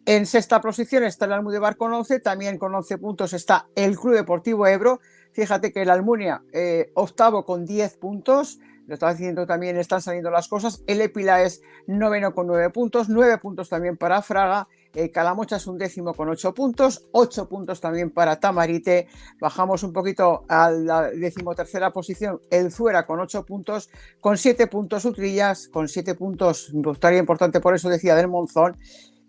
En sexta posición está el Almudévar con 11, también con 11 puntos está el Club Deportivo Ebro. Fíjate que el Almunia, octavo con 10 puntos, lo está haciendo también, están saliendo las cosas. El Épila es noveno con 9 puntos, 9 puntos también para Fraga. Calamocha es 11º con 8 puntos, 8 puntos también para Tamarite. Bajamos un poquito a la 13ª posición, el Zuera con 8 puntos, con 7 puntos Utrillas, con 7 puntos, estaría importante, por eso decía, del Monzón.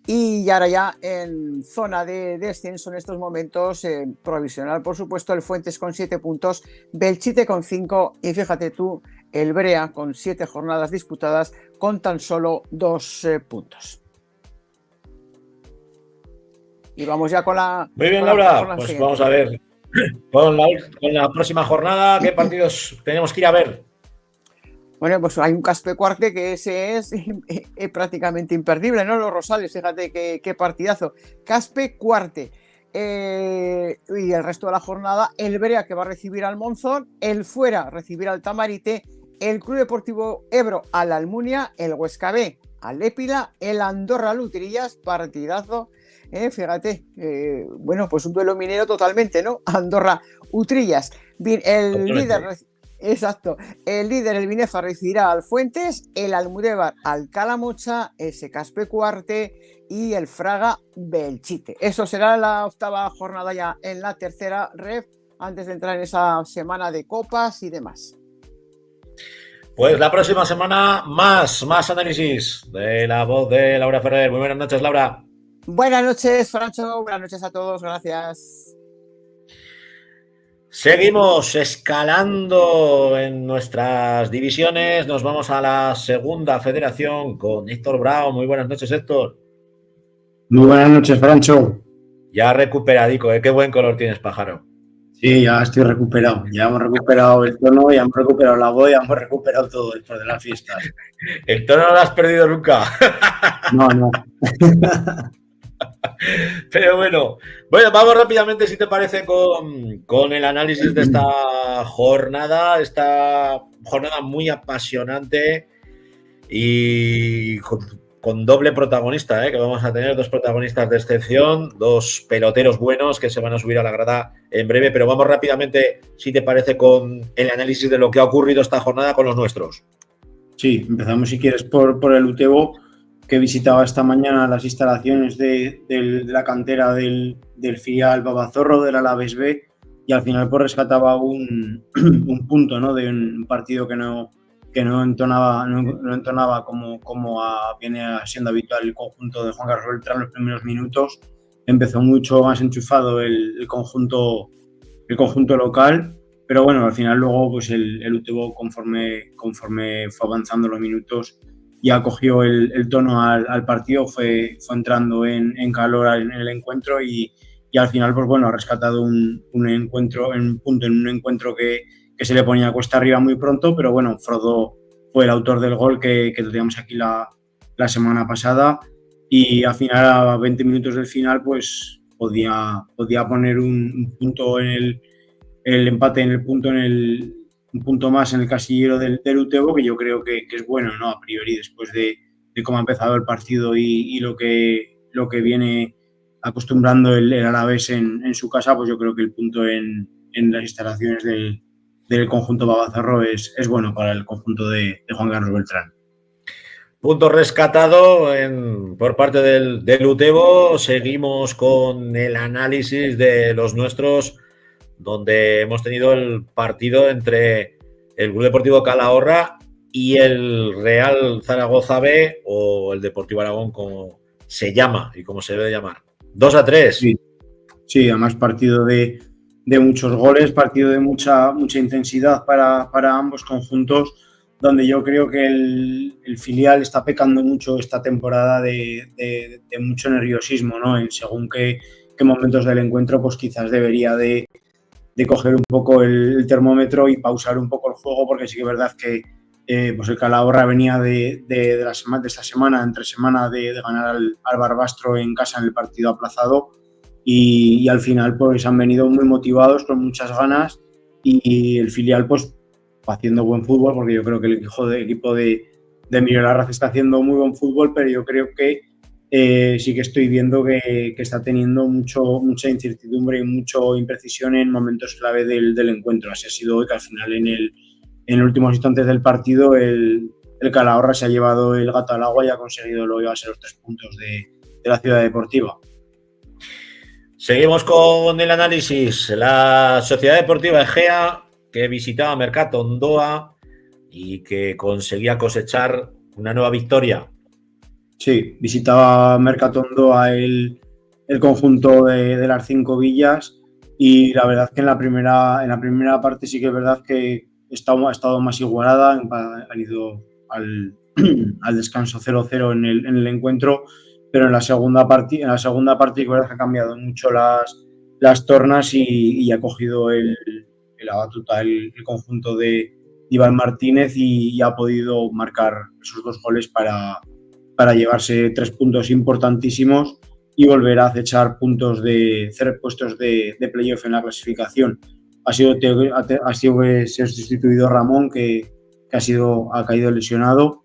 Y ahora ya en zona de descenso en estos momentos, provisional por supuesto, el Fuentes con 7 puntos, Belchite con 5, y fíjate tú, el Brea con 7 jornadas disputadas con tan solo 2 puntos. Y vamos ya con la... Muy bien, Laura, pues siguiente. Vamos a ver con la próxima jornada qué partidos tenemos que ir a ver. Bueno, pues hay un Caspe Cuarte que ese es prácticamente imperdible, ¿no? Los Rosales, fíjate qué partidazo. Caspe Cuarte. Y el resto de la jornada, el Brea, que va a recibir al Monzón, el Fuera recibir al Tamarite, el Club Deportivo Ebro al Almunia, el Huesca B al Épila, el Andorra al Utrillas, partidazo. Fíjate, bueno, pues un duelo minero totalmente, ¿no? Andorra Utrillas. Bien, el líder... Exacto. El líder, el Binéfar, recibirá al Fuentes, el Almudévar al Calamocha, ese Caspe Cuarte y el Fraga Belchite. Eso será la octava jornada ya en la tercera ref, antes de entrar en esa semana de copas y demás. Pues la próxima semana más análisis de la voz de Laura Ferrer. Muy buenas noches, Laura. Buenas noches, Francho. Buenas noches a todos. Gracias. Seguimos escalando en nuestras divisiones. Nos vamos a la segunda federación con Héctor Bravo. Muy buenas noches, Héctor. Muy buenas noches, Francho. Ya recuperadico, ¿eh? Qué buen color tienes, pájaro. Sí, ya estoy recuperado. Ya hemos recuperado el tono, ya hemos recuperado la voz, ya hemos recuperado todo después de las fiestas. El tono no lo has perdido nunca. No. Pero bueno, vamos rápidamente, si te parece, con el análisis de esta jornada muy apasionante y con doble protagonista, que vamos a tener 2 protagonistas de excepción, 2 peloteros buenos que se van a subir a la grada en breve, pero vamos rápidamente, si te parece, con el análisis de lo que ha ocurrido esta jornada con los nuestros. Sí, empezamos si quieres por el Utebo, que visitaba esta mañana las instalaciones de la cantera del filial Babazorro del Alavés B, y al final pues rescataba un punto, ¿no? De un partido que no entonaba como viene siendo habitual el conjunto de Juan Carlos Beltrán en los primeros minutos. Empezó mucho más enchufado el conjunto local, pero bueno, al final luego pues el Utebo conforme fue avanzando los minutos ya cogió el tono al partido, fue entrando en calor en el encuentro y al final pues bueno, ha rescatado un encuentro que se le ponía cuesta arriba muy pronto, pero bueno, Frodo fue el autor del gol que teníamos aquí la semana pasada, y al final, a 20 minutos del final, pues podía poner un punto en el empate, un punto más en el casillero del Utebo, que yo creo que es bueno, ¿no? A priori, después de cómo ha empezado el partido y lo que viene acostumbrando el Alavés en su casa, pues yo creo que el punto en las instalaciones del conjunto Babazorro es bueno para el conjunto de Juan Carlos Beltrán. punto rescatado por parte del Utebo. Seguimos con el análisis de los nuestros, donde hemos tenido el partido entre el Club Deportivo Calahorra y el Real Zaragoza B, o el Deportivo Aragón, como se llama y como se debe llamar. 2-3. Sí, sí, además partido de muchos goles, partido de mucha intensidad para ambos conjuntos, donde yo creo que el filial está pecando mucho esta temporada de mucho nerviosismo, ¿no? En según qué momentos del encuentro, pues quizás debería de coger un poco el termómetro y pausar un poco el juego, porque sí que es verdad que pues el Calahorra venía de esta semana, entre semana, de ganar al Barbastro en casa en el partido aplazado, y al final pues han venido muy motivados, con muchas ganas, y el filial pues haciendo buen fútbol, porque yo creo que el equipo de Emilio Larraz está haciendo muy buen fútbol, pero yo creo que sí que estoy viendo que está teniendo mucha incertidumbre y mucha imprecisión en momentos clave del encuentro. Así ha sido hoy, que al final en los últimos instantes del partido el Calahorra se ha llevado el gato al agua y ha conseguido llevarse los 3 puntos de la Ciudad Deportiva. Seguimos con el análisis. La Sociedad Deportiva Egea, que visitaba Mercato Ondoa y que conseguía cosechar una nueva victoria. Sí, visitaba Mercatondo a el conjunto de las 5 villas, y la verdad que en la primera parte sí que es verdad que ha estado más igualada, han ido al descanso 0-0 en el encuentro, pero en la segunda parte es verdad que ha cambiado mucho las tornas y ha cogido la batuta el conjunto de Iván Martínez, y ha podido marcar esos 2 goles para llevarse 3 puntos importantísimos y volver a acechar puestos de playoff en la clasificación. Ha sido que se ha sustituido Ramón, que ha caído lesionado,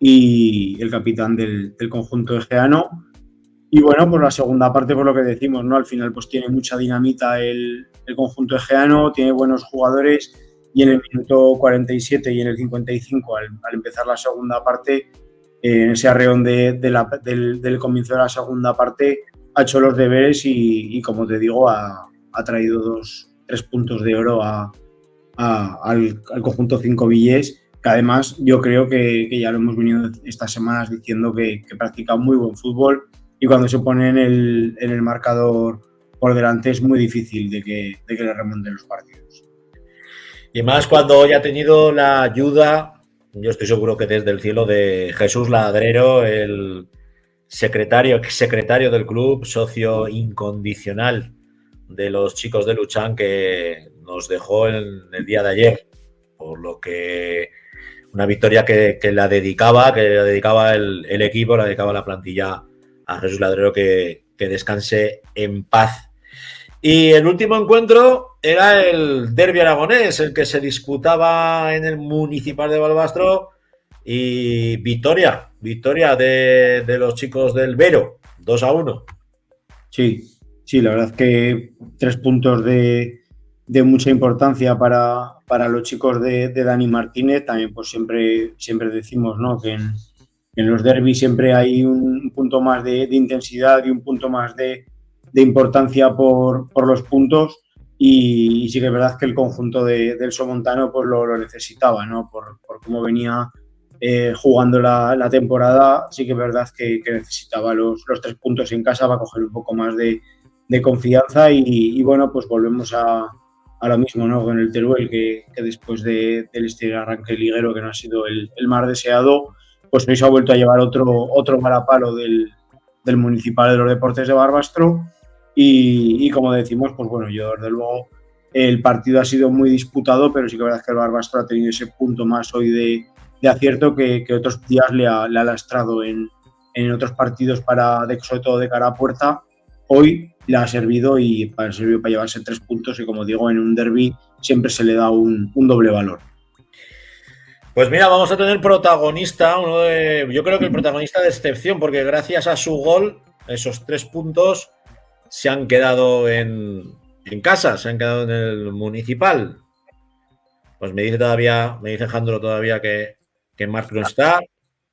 y el capitán del conjunto egeano. Y bueno, pues la segunda parte, por lo que decimos, ¿no? Al final pues tiene mucha dinamita el conjunto egeano, tiene buenos jugadores, y en el minuto 47 y en el 55, al empezar la segunda parte, en ese arreón del comienzo de la segunda parte, ha hecho los deberes y como te digo, ha traído 3 puntos de oro al conjunto 5 Villés, que además yo creo que ya lo hemos venido estas semanas diciendo que practica muy buen fútbol, y cuando se pone en el marcador por delante es muy difícil de que le remonten los partidos. Y más cuando hoy ha tenido la ayuda, yo estoy seguro que desde el cielo, de Jesús Ladrero, el exsecretario del club, socio incondicional de los chicos de Luchán, que nos dejó en el día de ayer, por lo que una victoria que la dedicaba el equipo, la dedicaba la plantilla a Jesús Ladrero, que descanse en paz. Y el último encuentro era el derbi aragonés, el que se disputaba en el Municipal de Balbastro, y victoria de los chicos del Vero, 2-1. Sí, la verdad que 3 puntos de mucha importancia para los chicos de Dani Martínez. También pues siempre decimos, ¿no?, que en los derbis siempre hay un punto más de intensidad y un punto más de importancia por los puntos, y sí que es verdad que el conjunto del Somontano pues lo necesitaba, ¿no?, por cómo venía jugando la temporada. Sí que es verdad que necesitaba los 3 puntos en casa para coger un poco más de confianza, y bueno, pues volvemos a lo mismo, ¿no?, con el Teruel, que después del arranque liguero, que no ha sido el más deseado, pues hoy se ha vuelto a llevar otro varapalo del Municipal de los Deportes de Barbastro. Y como decimos, pues bueno, yo desde luego el partido ha sido muy disputado, pero sí que es verdad que el Barbastro ha tenido ese punto más hoy de acierto que otros días le ha lastrado en otros partidos, sobre todo de cara a puerta. Hoy le ha servido para llevarse 3 puntos, y como digo, en un derbi siempre se le da un doble valor. Pues mira, vamos a tener protagonista, yo creo que el protagonista de excepción, porque gracias a su gol, esos 3 puntos se han quedado en casa, se han quedado en el Municipal. Pues me dice Jandro todavía que Marc no está.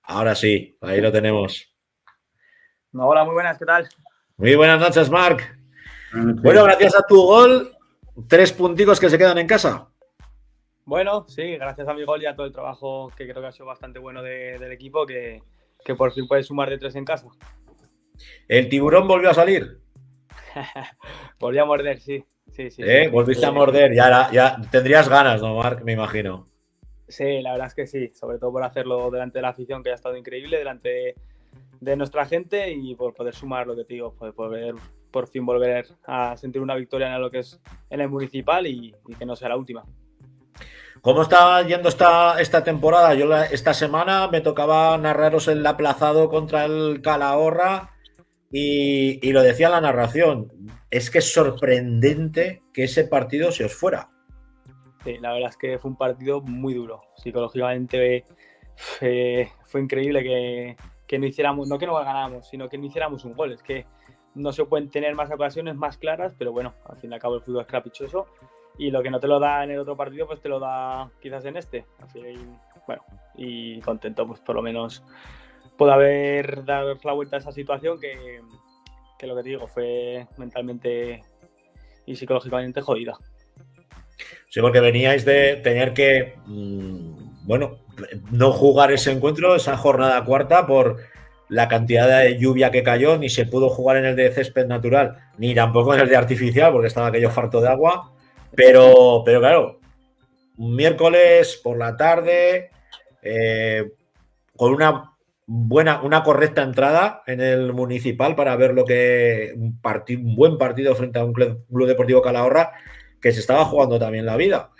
Ahora sí, ahí lo tenemos. Hola, muy buenas, ¿qué tal? Muy buenas noches, Marc. Bueno, gracias a tu gol, 3 punticos que se quedan en casa. Bueno, sí, gracias a mi gol y a todo el trabajo que creo que ha sido bastante bueno del equipo, que por fin puede sumar de 3 en casa. ¿El tiburón volvió a salir? Volví a morder, sí. Sí. Volviste a morder, ya tendrías ganas, ¿no, Marc? Me imagino. Sí, la verdad es que sí, sobre todo por hacerlo delante de la afición, que ha estado increíble, delante de nuestra gente y por poder sumar lo que te digo, poder por fin volver a sentir una victoria en lo que es en el municipal y que no sea la última. ¿Cómo está yendo esta temporada? Yo esta semana me tocaba narraros el aplazado contra el Calahorra y lo decía en la narración. Es que es sorprendente que ese partido se os fuera. Sí, la verdad es que fue un partido muy duro. Psicológicamente fue increíble que no hiciéramos, no que no ganáramos, sino que no hiciéramos un gol. Es que no se pueden tener más ocasiones más claras, pero bueno, al fin y al cabo el fútbol es caprichoso y lo que no te lo da en el otro partido, pues te lo da quizás en este. Así que, bueno, y contento, pues por lo menos puedo haber dado la vuelta a esa situación que lo que te digo fue mentalmente y psicológicamente jodida. Sí, porque veníais de tener que, no jugar ese encuentro, esa jornada cuarta, por la cantidad de lluvia que cayó. Ni se pudo jugar en el de césped natural, ni tampoco en el de artificial, porque estaba aquello farto de agua. Pero claro, un miércoles por la tarde, con una correcta entrada en el municipal para ver un buen partido frente a un Club Deportivo Calahorra que se estaba jugando también la vida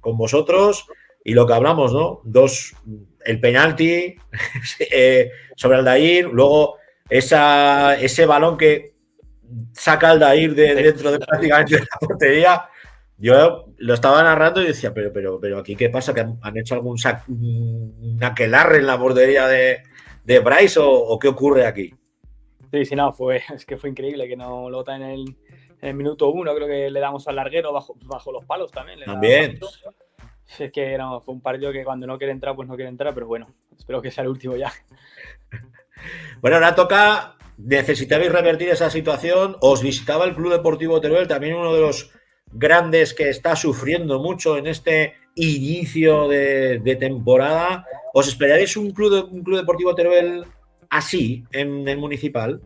con vosotros, y lo que hablamos, ¿no? El penalti sobre Aldair, luego ese balón que saca Aldair dentro de prácticamente la portería. Yo lo estaba narrando y decía, pero aquí ¿qué pasa? ¿Que han hecho un aquelarre en la portería de Bryce o qué ocurre aquí? Sí, no, es que fue increíble que no lo en el minuto 1, creo que le damos al larguero bajo los palos también. También. Es que no, fue un partido que cuando no quiere entrar, pues no quiere entrar, pero bueno, espero que sea el último ya. Bueno, ahora toca, necesitabais revertir esa situación, os visitaba el Club Deportivo Teruel, también uno de los grandes que está sufriendo mucho en este inicio de temporada. ¿Os esperáis un Club Deportivo Teruel así en el municipal?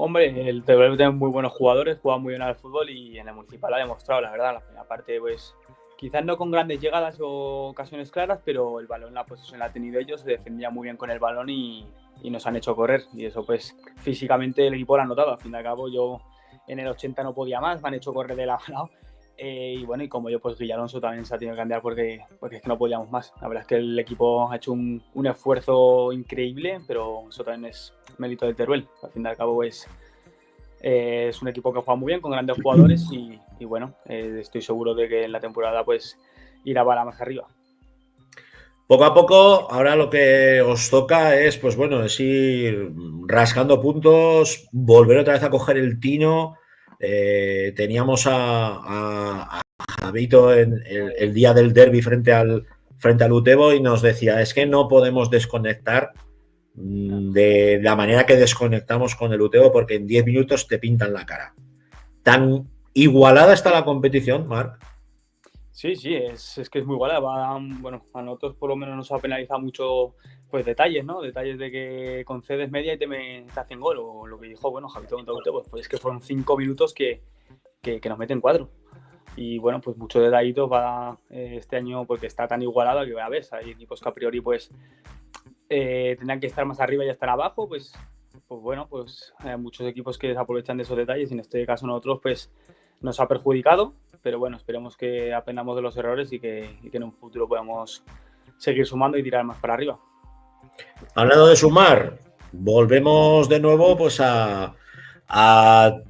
Hombre, el Teruel tiene muy buenos jugadores, juega muy bien al fútbol y en el municipal ha demostrado, la verdad. La primera parte, pues quizás no con grandes llegadas o ocasiones claras, pero el balón, la posesión la han tenido ellos, se defendía muy bien con el balón y nos han hecho correr. Y eso, pues físicamente el equipo lo ha notado. Al fin y al cabo, yo en el 80 no podía más, me han hecho correr de lado a lado. Y bueno, y como yo, pues Guillalonso también se ha tenido que cambiar porque es que no podíamos más. La verdad es que el equipo ha hecho un esfuerzo increíble, pero eso también es mérito del Teruel. Al fin y al cabo, pues es un equipo que juega muy bien, con grandes jugadores y bueno, estoy seguro de que en la temporada pues irá para más arriba. Poco a poco, ahora lo que os toca es, pues bueno, es ir rascando puntos, volver otra vez a coger el tino. Teníamos a Javito en el día del derbi frente al Utebo y nos decía, es que no podemos desconectar de la manera que desconectamos con el Utebo porque en 10 minutos te pintan la cara. ¿Tan igualada está la competición, Marc? Sí, es que es muy igualada. Bueno, a nosotros por lo menos nos ha penalizado mucho pues detalles, ¿no? Detalles de que concedes media y te hacen gol. O lo que dijo, bueno, Javito contra Utebo, pues es que fueron 5 minutos que nos meten 4. Y bueno, pues muchos detallitos va este año porque está tan igualado que a ver, hay equipos que a priori pues tendrán que estar más arriba y estar abajo, pues bueno, pues hay muchos equipos que se aprovechan de esos detalles y en este caso nosotros pues nos ha perjudicado, pero bueno, esperemos que aprendamos de los errores y que en un futuro podamos seguir sumando y tirar más para arriba. Hablando de sumar, volvemos de nuevo pues a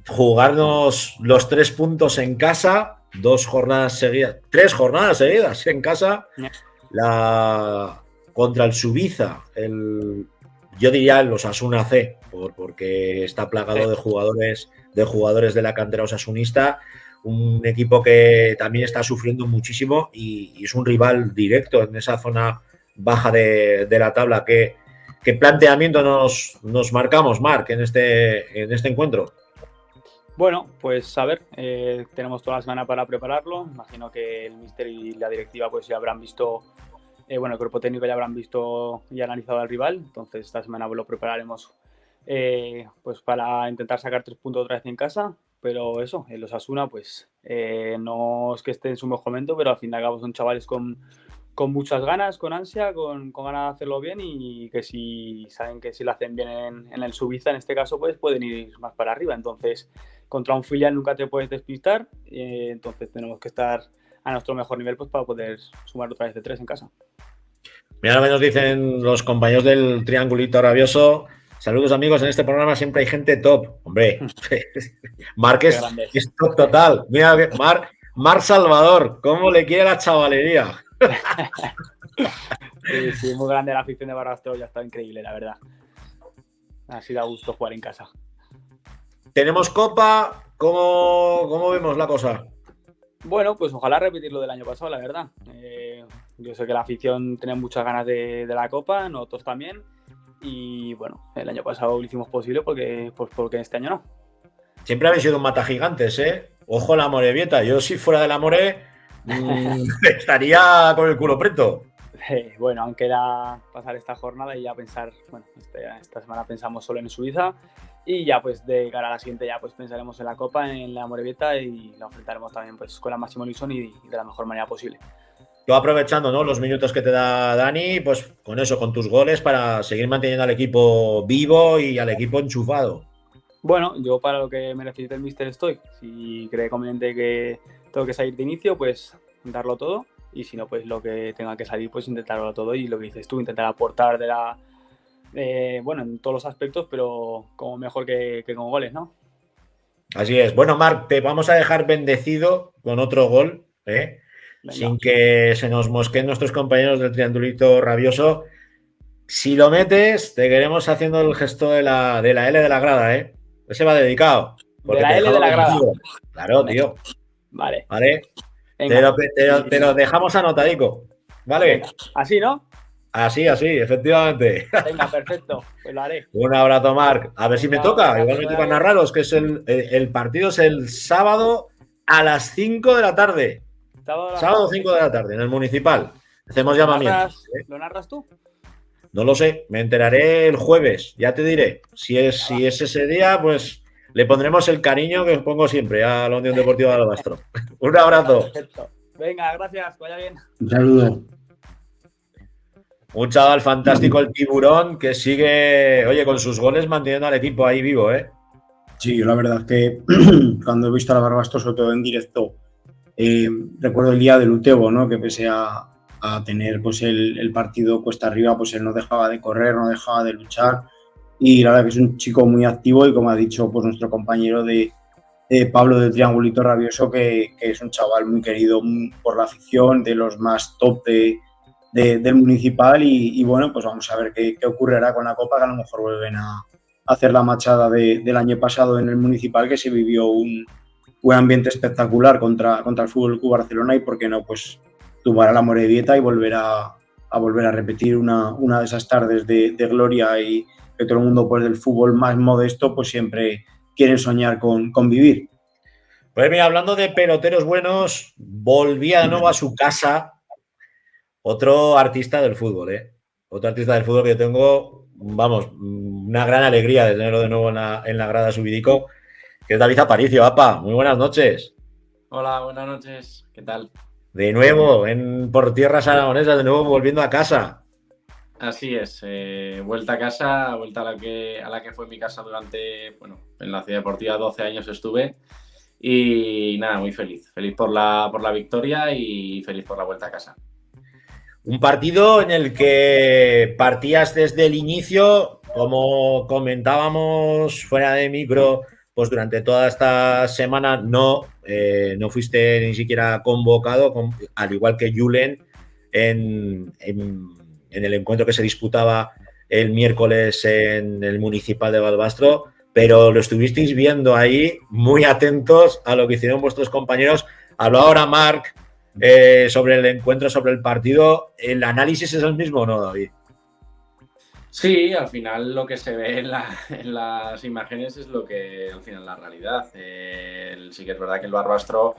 jugarnos los 3 puntos en casa, 3 jornadas seguidas en casa, contra el Subiza, yo diría el Osasuna C, porque está plagado de jugadores de la cantera osasunista, un equipo que también está sufriendo muchísimo y es un rival directo en esa zona baja de la tabla. ¿Qué planteamiento nos marcamos, Marc, en este encuentro? Bueno, pues a ver, tenemos toda la semana para prepararlo. Imagino que el míster y la directiva pues ya habrán visto, el cuerpo técnico ya habrán visto y analizado al rival. Entonces esta semana lo prepararemos pues para intentar sacar 3 puntos otra vez en casa. Pero eso, el Osasuna pues no es que esté en su mejor momento, pero al fin y al cabo son chavales con muchas ganas, con ansia, con ganas de hacerlo bien, y que si saben que si lo hacen bien en el Suiza, en este caso, pues pueden ir más para arriba. Entonces, contra un filial nunca te puedes despistar, entonces tenemos que estar a nuestro mejor nivel pues para poder sumar otra vez de 3 en casa. Mira lo que nos dicen los compañeros del Triangulito Rabioso. Saludos, amigos, en este programa siempre hay gente top. Hombre, Marc es top total. Mira, Marc Salvador, ¿cómo le quiere la chavalería? Sí, muy grande la afición de Barbastro, ya está increíble, la verdad. Ha sido a gusto jugar en casa. Tenemos Copa, ¿cómo vemos la cosa? Bueno, pues ojalá repetir lo del año pasado, la verdad. Yo sé que la afición tenía muchas ganas de la Copa, nosotros también. Y bueno, el año pasado lo hicimos posible porque este año no. Siempre habéis sido un mata gigantes, ¿eh? Ojo la Morevieta. Yo si fuera de la More estaría con el culo preto. Bueno, aunque era pasar esta jornada y ya pensar, bueno, esta semana pensamos solo en Suiza y ya pues de cara a la siguiente ya pues pensaremos en la Copa, en la Morevieta, y la enfrentaremos también pues con la máxima ilusión y de la mejor manera posible. Tú aprovechando, ¿no?, los minutos que te da Dani, pues con eso, con tus goles, para seguir manteniendo al equipo vivo y al equipo enchufado. Bueno, yo para lo que me necesite el míster estoy. Si cree conveniente que tengo que salir de inicio, pues darlo todo. Y si no, pues lo que tenga que salir, pues intentarlo todo. Y lo que dices tú, intentar aportar en todos los aspectos, pero como mejor que con goles, ¿no? Así es. Bueno, Marc, te vamos a dejar bendecido con otro gol, ¿eh? Venga. Sin que se nos mosqueen nuestros compañeros del Triangulito Rabioso. Si lo metes, te queremos haciendo el gesto de la L de la grada, ¿eh? Ese va dedicado. De la L de la grada. Claro, tío. Vale. Te lo dejamos anotadico. ¿Vale? Venga. Así, ¿no? Así, efectivamente. Venga, perfecto. Pues lo haré. Un abrazo, Marc. A ver si me toca. Igual me toca narraros, que es el partido es el sábado a las 5 de la tarde. Sábado 5 de la tarde, en el Municipal. Hacemos llamamiento. ¿Lo narras tú? No lo sé, me enteraré el jueves, ya te diré. Si es ese día, pues le pondremos el cariño que os pongo siempre a la Unión Deportiva de Barbastro. Un abrazo. Perfecto. Venga, gracias, vaya bien. Un saludo. Un chaval fantástico, el Tiburón, que sigue, oye, con sus goles manteniendo al equipo ahí vivo, ¿eh? Sí, yo la verdad es que cuando he visto a la Barbastro, sobre todo en directo, recuerdo el día del Utebo, ¿no? Que pese a tener pues el partido cuesta arriba, pues él no dejaba de correr, no dejaba de luchar, y la verdad que es un chico muy activo, y como ha dicho pues nuestro compañero de Pablo del Triangulito Rabioso, que es un chaval muy querido por la afición, de los más top del Municipal, y bueno, pues vamos a ver qué ocurrirá con la Copa, que a lo mejor vuelven a hacer la machada del año pasado en el Municipal, que se vivió un buen ambiente espectacular contra el Fútbol Club Barcelona, y por qué no, pues tumbar a la Morevieta y volver a repetir una de esas tardes de gloria, y que todo el mundo pues del fútbol más modesto pues siempre quieren soñar con vivir. Pues mira, hablando de peloteros buenos, volvía de nuevo a su casa otro artista del fútbol, ¿eh? Otro artista del fútbol que yo tengo, vamos, una gran alegría de tenerlo de nuevo en la grada Subidico, que es David Aparicio. Apa, muy buenas noches. Hola, buenas noches, ¿qué tal? De nuevo, por tierras aragonesas, de nuevo volviendo a casa. Así es, vuelta a casa, vuelta a la que fue mi casa durante, bueno, en la Ciudad Deportiva 12 años estuve, y nada, muy feliz por la victoria y feliz por la vuelta a casa. Un partido en el que partías desde el inicio, como comentábamos fuera de micro, pues durante toda esta semana no fuiste ni siquiera convocado, al igual que Julen en el encuentro que se disputaba el miércoles en el Municipal de Barbastro, pero lo estuvisteis viendo ahí, muy atentos a lo que hicieron vuestros compañeros. Habló ahora Marc sobre el encuentro, sobre el partido. ¿El análisis es el mismo o no, David? Sí, al final lo que se ve en las imágenes es lo que al final la realidad. Sí que es verdad que el Barbastro,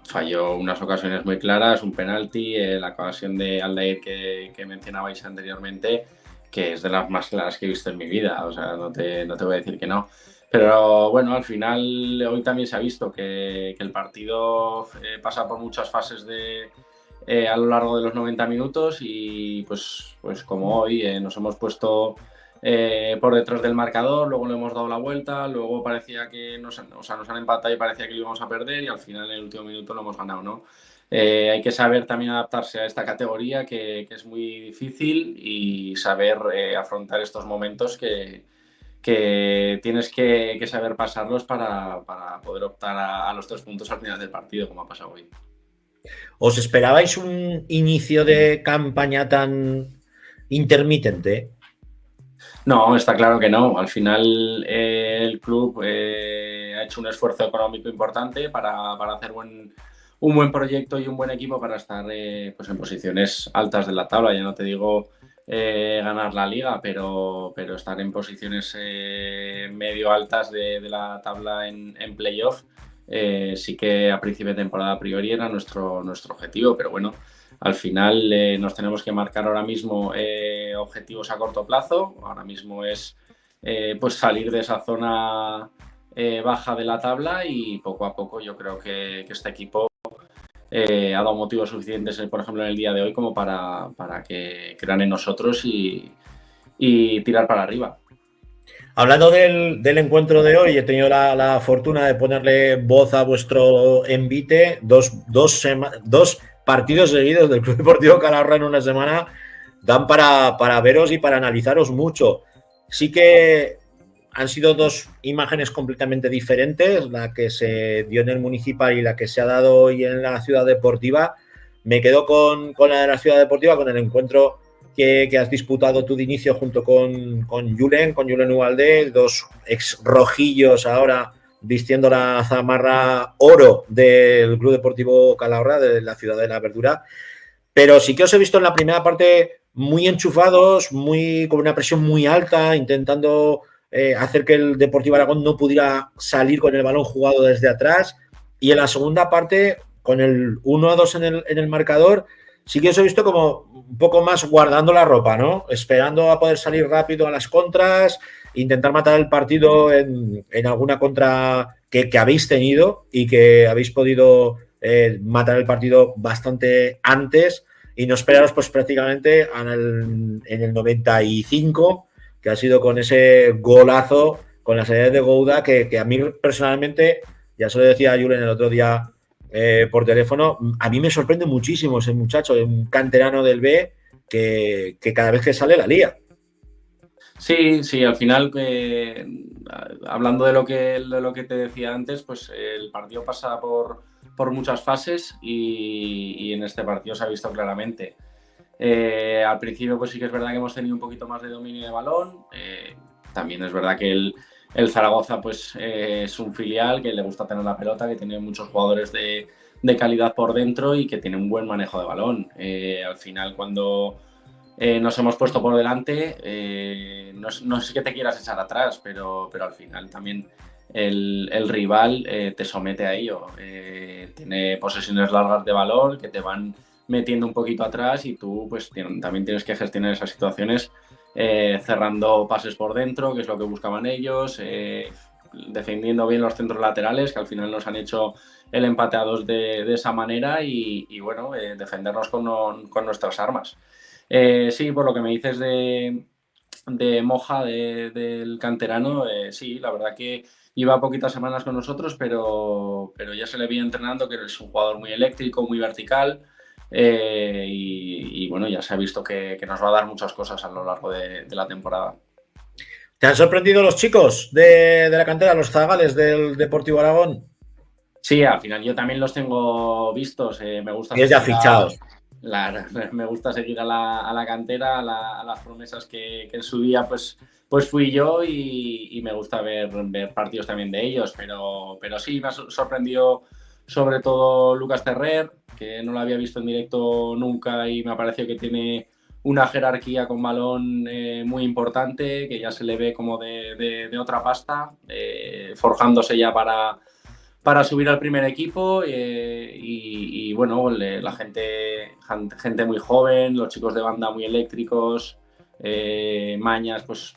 falló unas ocasiones muy claras, un penalti, la ocasión de Aldair que mencionabais anteriormente, que es de las más claras que he visto en mi vida, o sea, no te voy a decir que no. Pero bueno, al final hoy también se ha visto que el partido pasa por muchas fases a lo largo de los 90 minutos y pues como hoy nos hemos puesto por detrás del marcador, luego le hemos dado la vuelta, luego parecía que nos han empatado y parecía que lo íbamos a perder y al final en el último minuto lo hemos ganado, ¿no? Hay que saber también adaptarse a esta categoría que es muy difícil y saber afrontar estos momentos que tienes que saber pasarlos para poder optar a los 3 puntos al final del partido, como ha pasado hoy. ¿Os esperabais un inicio de campaña tan intermitente? No, está claro que no. Al final el club ha hecho un esfuerzo económico importante para hacer un buen proyecto y un buen equipo para estar pues en posiciones altas de la tabla. Ya no te digo ganar la liga, pero estar en posiciones medio altas de la tabla en playoff. Sí que a principio de temporada a priori era nuestro objetivo, pero bueno, al final nos tenemos que marcar ahora mismo objetivos a corto plazo. Ahora mismo es pues salir de esa zona baja de la tabla y poco a poco yo creo que este equipo ha dado motivos suficientes, por ejemplo, en el día de hoy como para que crean en nosotros y tirar para arriba. Hablando del encuentro de hoy, he tenido la fortuna de ponerle voz a vuestro envite. Dos partidos seguidos del Club Deportivo Calahorra en una semana dan para veros y para analizaros mucho. Sí que han sido 2 imágenes completamente diferentes, la que se dio en el Municipal y la que se ha dado hoy en la Ciudad Deportiva. Me quedo con la de la Ciudad Deportiva, con el encuentro que has disputado tú de inicio junto con Julen Ugalde, 2 ex rojillos ahora vistiendo la zamarra oro del Club Deportivo Calahorra, de la Ciudad de la Verdura. Pero sí que os he visto en la primera parte muy enchufados, con una presión muy alta, intentando hacer que el Deportivo Aragón no pudiera salir con el balón jugado desde atrás. Y en la segunda parte, con el 1-2 en el marcador, sí que os he visto como un poco más guardando la ropa, ¿no? Esperando a poder salir rápido a las contras, intentar matar el partido en alguna contra que habéis tenido y que habéis podido matar el partido bastante antes y no esperaros pues prácticamente en el 95, que ha sido con ese golazo, con la salida de Gouda, que a mí personalmente, ya se lo decía a Julen el otro día por teléfono, a mí me sorprende muchísimo ese muchacho, un canterano del B que cada vez que sale la lía. Sí, al final, hablando de lo que te decía antes, pues el partido pasa por muchas fases y en este partido se ha visto claramente. Al principio pues sí que es verdad que hemos tenido un poquito más de dominio de balón. También es verdad que el Zaragoza pues es un filial que le gusta tener la pelota, que tiene muchos jugadores de calidad por dentro y que tiene un buen manejo de balón. Al final cuando nos hemos puesto por delante, no es que te quieras echar atrás, pero al final también el rival te somete a ello. Tiene posesiones largas de balón que te van metiendo un poquito atrás y tú pues también tienes que gestionar esas situaciones cerrando pases por dentro, que es lo que buscaban ellos, defendiendo bien los centros laterales, que al final nos han hecho el empate a 2 de esa manera y bueno, defendernos con nuestras armas. Sí, por lo que me dices de Moja, del canterano, sí, la verdad que iba poquitas semanas con nosotros, pero ya se le veía entrenando, que es un jugador muy eléctrico, muy vertical. Y bueno, ya se ha visto que nos va a dar muchas cosas a lo largo de la temporada. ¿Te han sorprendido los chicos de la cantera, los zagales del Deportivo Aragón? Sí, al final yo también los tengo vistos. Me gusta ya fichados. Me gusta seguir a la cantera, a las promesas que en su día pues fui yo y me gusta ver partidos también de ellos, pero sí me ha sorprendido sobre todo Lucas Ferrer, que no lo había visto en directo nunca y me ha parecido que tiene una jerarquía con balón muy importante, que ya se le ve como de otra pasta, forjándose ya para subir al primer equipo y bueno, la gente muy joven, los chicos de banda muy eléctricos, Mañas, pues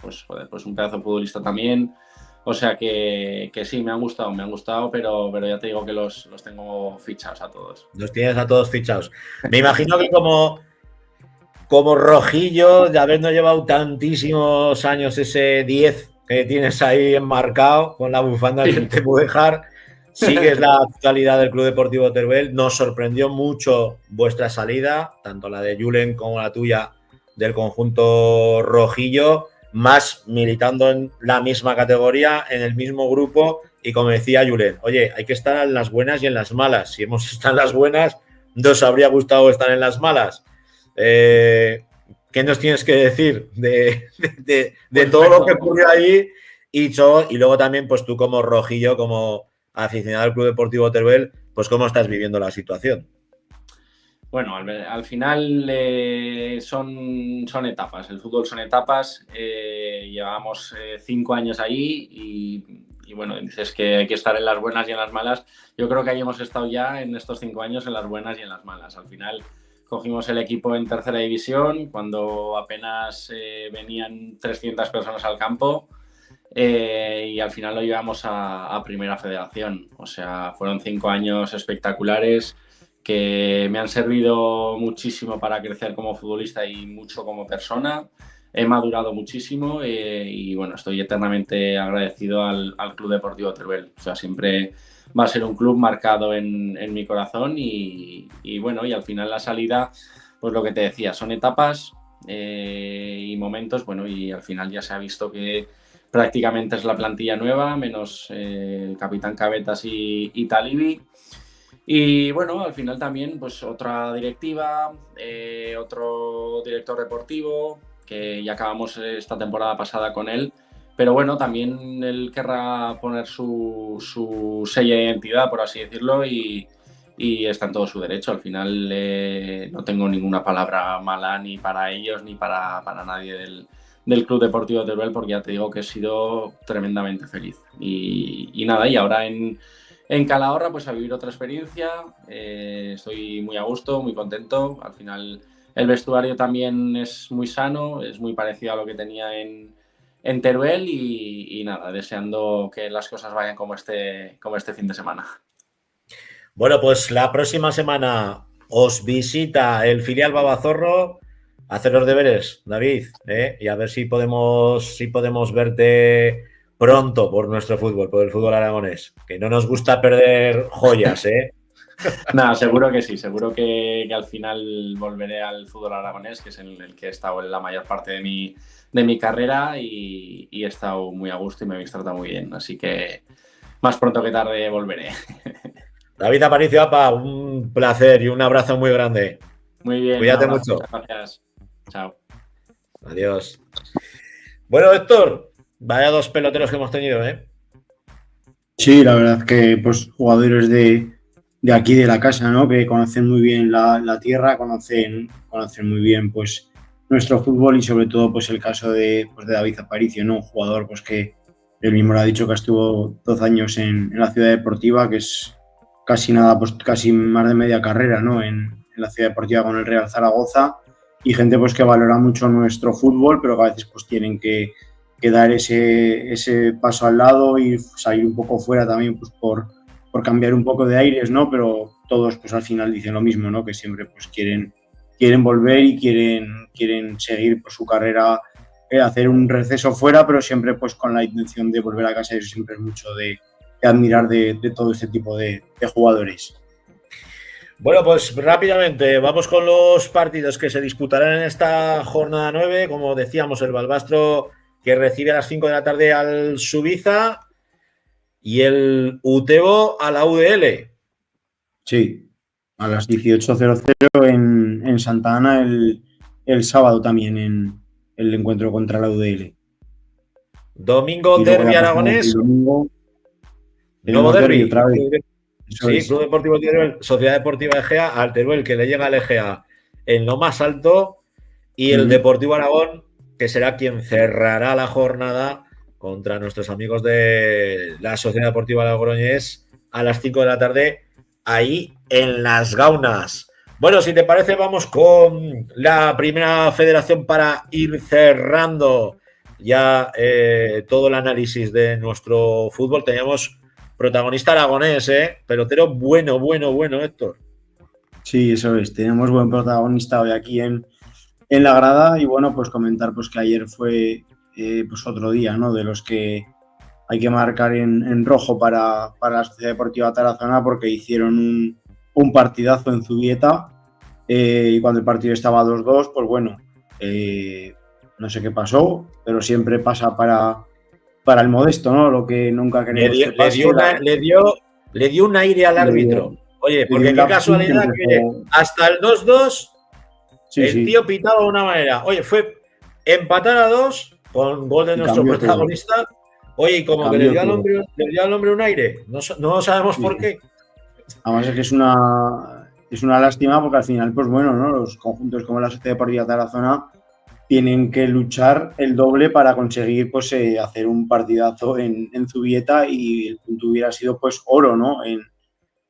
un pedazo de futbolista también. O sea que sí, me han gustado, pero ya te digo que los tengo fichados a todos. Los tienes a todos fichados. Me imagino que como rojillo, de habernos llevado tantísimos años ese 10 que tienes ahí enmarcado con la bufanda del Temudejar, sigues la actualidad del Club Deportivo Teruel. Nos sorprendió mucho vuestra salida, tanto la de Julen como la tuya del conjunto rojillo, más militando en la misma categoría, en el mismo grupo, y como decía Julen, oye, hay que estar en las buenas y en las malas. Si hemos estado en las buenas, nos habría gustado estar en las malas. ¿Qué nos tienes que decir de todo lo que ocurrió ahí? Y luego también, pues tú como rojillo, como aficionado al Club Deportivo Teruel, pues cómo estás viviendo la situación. Bueno, al final son etapas, el fútbol son etapas, llevamos 5 años ahí y bueno, dices que hay que estar en las buenas y en las malas. Yo creo que ahí hemos estado ya en estos 5 años en las buenas y en las malas. Al final cogimos el equipo en tercera división cuando apenas venían 300 personas al campo y al final lo llevamos a primera federación. O sea, fueron 5 años espectaculares que me han servido muchísimo para crecer como futbolista y mucho como persona. He madurado muchísimo y bueno, estoy eternamente agradecido al Club Deportivo Teruel. O sea, siempre va a ser un club marcado en mi corazón y bueno, y al final la salida, pues lo que te decía, son etapas y momentos, bueno, y al final ya se ha visto que prácticamente es la plantilla nueva, menos el capitán Cabetas y Talibi. Y bueno, al final también pues otra directiva, otro director deportivo, que ya acabamos esta temporada pasada con él, pero bueno, también él querrá poner su sello de identidad, por así decirlo, y está en todo su derecho. Al final no tengo ninguna palabra mala ni para ellos ni para nadie del Club Deportivo Teruel, porque ya te digo que he sido tremendamente feliz. Y nada, y ahora en Calahorra, pues a vivir otra experiencia, estoy muy a gusto, muy contento. Al final el vestuario también es muy sano, es muy parecido a lo que tenía en Teruel y nada, deseando que las cosas vayan como este fin de semana. Bueno, pues la próxima semana os visita el filial Babazorro. Hacer los deberes, David, y a ver si podemos verte pronto por nuestro fútbol, por el fútbol aragonés, que no nos gusta perder joyas, Nada, seguro que sí, seguro que al final volveré al fútbol aragonés, que es en el que he estado en la mayor parte de mi carrera y he estado muy a gusto y me habéis tratado muy bien, así que más pronto que tarde volveré. David Aparicio, apa, un placer y un abrazo muy grande. Muy bien. Cuídate mucho. Muchas gracias. Chao. Adiós. Bueno, Héctor, vaya 2 peloteros que hemos tenido, ¿eh? Sí, la verdad que pues jugadores de aquí de la casa, ¿no? Que conocen muy bien la tierra, conocen muy bien pues nuestro fútbol y sobre todo pues el caso de David Aparicio, ¿no? Un jugador pues que él mismo lo ha dicho que estuvo 12 años en la Ciudad Deportiva, que es casi nada, pues casi más de media carrera, ¿no? En la Ciudad Deportiva con el Real Zaragoza y gente pues que valora mucho nuestro fútbol, pero que a veces pues tienen que dar ese paso al lado y salir un poco fuera también pues por cambiar un poco de aires, ¿no? Pero todos pues al final dicen lo mismo, ¿no? Que siempre pues quieren volver y quieren seguir pues, su carrera, hacer un receso fuera, pero siempre pues con la intención de volver a casa y eso siempre es mucho de admirar de todo este tipo de jugadores. Bueno, pues rápidamente vamos con los partidos que se disputarán en esta jornada 9. Como decíamos, el Balbastro que recibe a las 5 de la tarde al Subiza y el Utebo a la UDL. Sí, a las 18:00 en Santa Ana el sábado también en el encuentro contra la UDL. Domingo derbi aragonés. Domingo, nuevo derbi. Eso Sí, es. Club Deportivo Teruel, Sociedad Deportiva Egea, al Teruel que le llega al Egea en lo más alto y el Deportivo Aragón que será quien cerrará la jornada contra nuestros amigos de la Sociedad Deportiva Logroñés a las 5 de la tarde ahí en Las Gaunas. Bueno, si te parece vamos con la primera federación para ir cerrando ya todo el análisis de nuestro fútbol. Teníamos protagonista aragonés, pelotero bueno, Héctor. Sí, eso es. Tenemos buen protagonista hoy aquí en la grada y bueno, pues comentar pues que ayer fue pues otro día, ¿no? De los que hay que marcar en rojo para la Sociedad Deportiva Tarazona porque hicieron un partidazo en Zubieta y cuando el partido estaba 2-2, pues bueno, no sé qué pasó, pero siempre pasa para el modesto, ¿no? Lo que nunca queremos que pase. Le dio un aire al árbitro. Oye, porque qué casualidad que hasta el 2-2 tío pitaba de una manera. Oye, fue empatar a 2 con gol de nuestro protagonista. Oye, y como que le dio al hombre un aire. No sabemos por qué. Además es que es una lástima porque al final, pues bueno, ¿no? Los conjuntos como la Sociedad Deportiva Tarazona tienen que luchar el doble para conseguir pues hacer un partidazo en Zubieta y el punto hubiera sido pues oro, ¿no?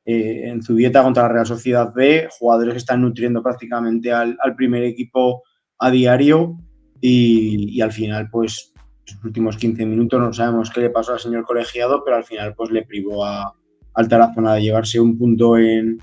En Zubieta contra la Real Sociedad B, jugadores que están nutriendo prácticamente al primer equipo a diario y al final pues los últimos 15 minutos no sabemos qué le pasó al señor colegiado, pero al final pues le privó al Tarazona de llevarse un punto en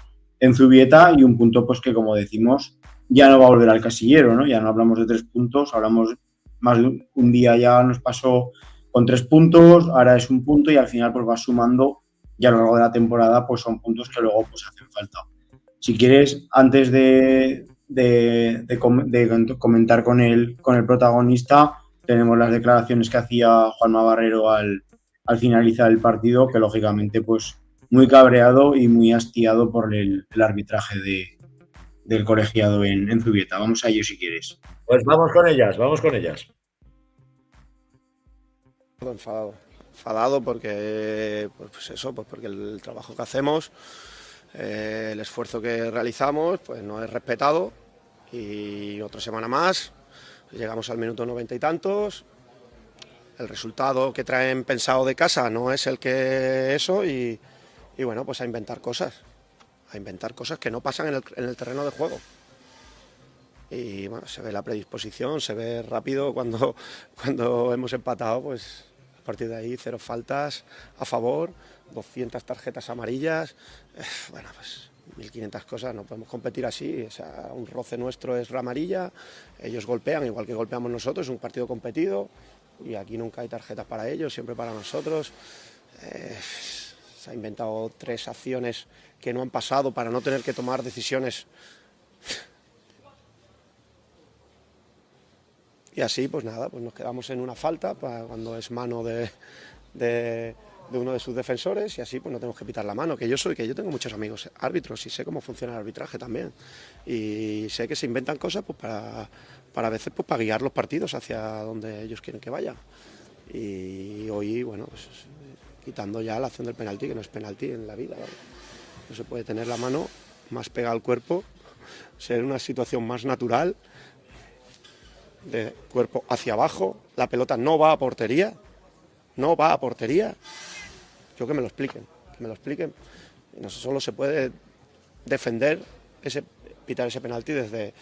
Zubieta y un punto pues que como decimos ya no va a volver al casillero, ¿no? Ya no hablamos de 3 puntos, hablamos más de un día ya nos pasó con 3 puntos, ahora es un punto y al final pues va sumando y a lo largo de la temporada pues son puntos que luego pues hacen falta. Si quieres, antes de comentar con el protagonista, tenemos las declaraciones que hacía Juanma Barrero al finalizar el partido, que lógicamente pues muy cabreado y muy hastiado por el arbitraje del colegiado en Zubieta. Vamos a ello si quieres. Pues vamos con ellas. Enfadado porque, pues eso, pues porque el trabajo que hacemos, el esfuerzo que realizamos, pues no es respetado y otra semana más, llegamos al minuto 90 y tantos, el resultado que traen pensado de casa no es el que eso y bueno, pues a inventar cosas que no pasan en el terreno de juego. Y bueno, se ve la predisposición, se ve rápido cuando hemos empatado, pues a partir de ahí 0 faltas a favor, 200 tarjetas amarillas, bueno, pues 1500 cosas, no podemos competir así, o sea, un roce nuestro es amarilla, ellos golpean igual que golpeamos nosotros, es un partido competido y aquí nunca hay tarjetas para ellos, siempre para nosotros. Se ha inventado 3 acciones que no han pasado para no tener que tomar decisiones. Y así, pues nada, pues nos quedamos en una falta cuando es mano de uno de sus defensores y así pues no tenemos que pitar la mano, que yo tengo muchos amigos árbitros y sé cómo funciona el arbitraje también. Y sé que se inventan cosas pues para a veces pues para guiar los partidos hacia donde ellos quieren que vayan. Y hoy, bueno, pues quitando ya la acción del penalti, que no es penalti en la vida, ¿vale? No se puede tener la mano más pegada al cuerpo, ser una situación más natural, de cuerpo hacia abajo, la pelota no va a portería, yo que me lo expliquen, no solo se puede defender pitar ese penalti desde,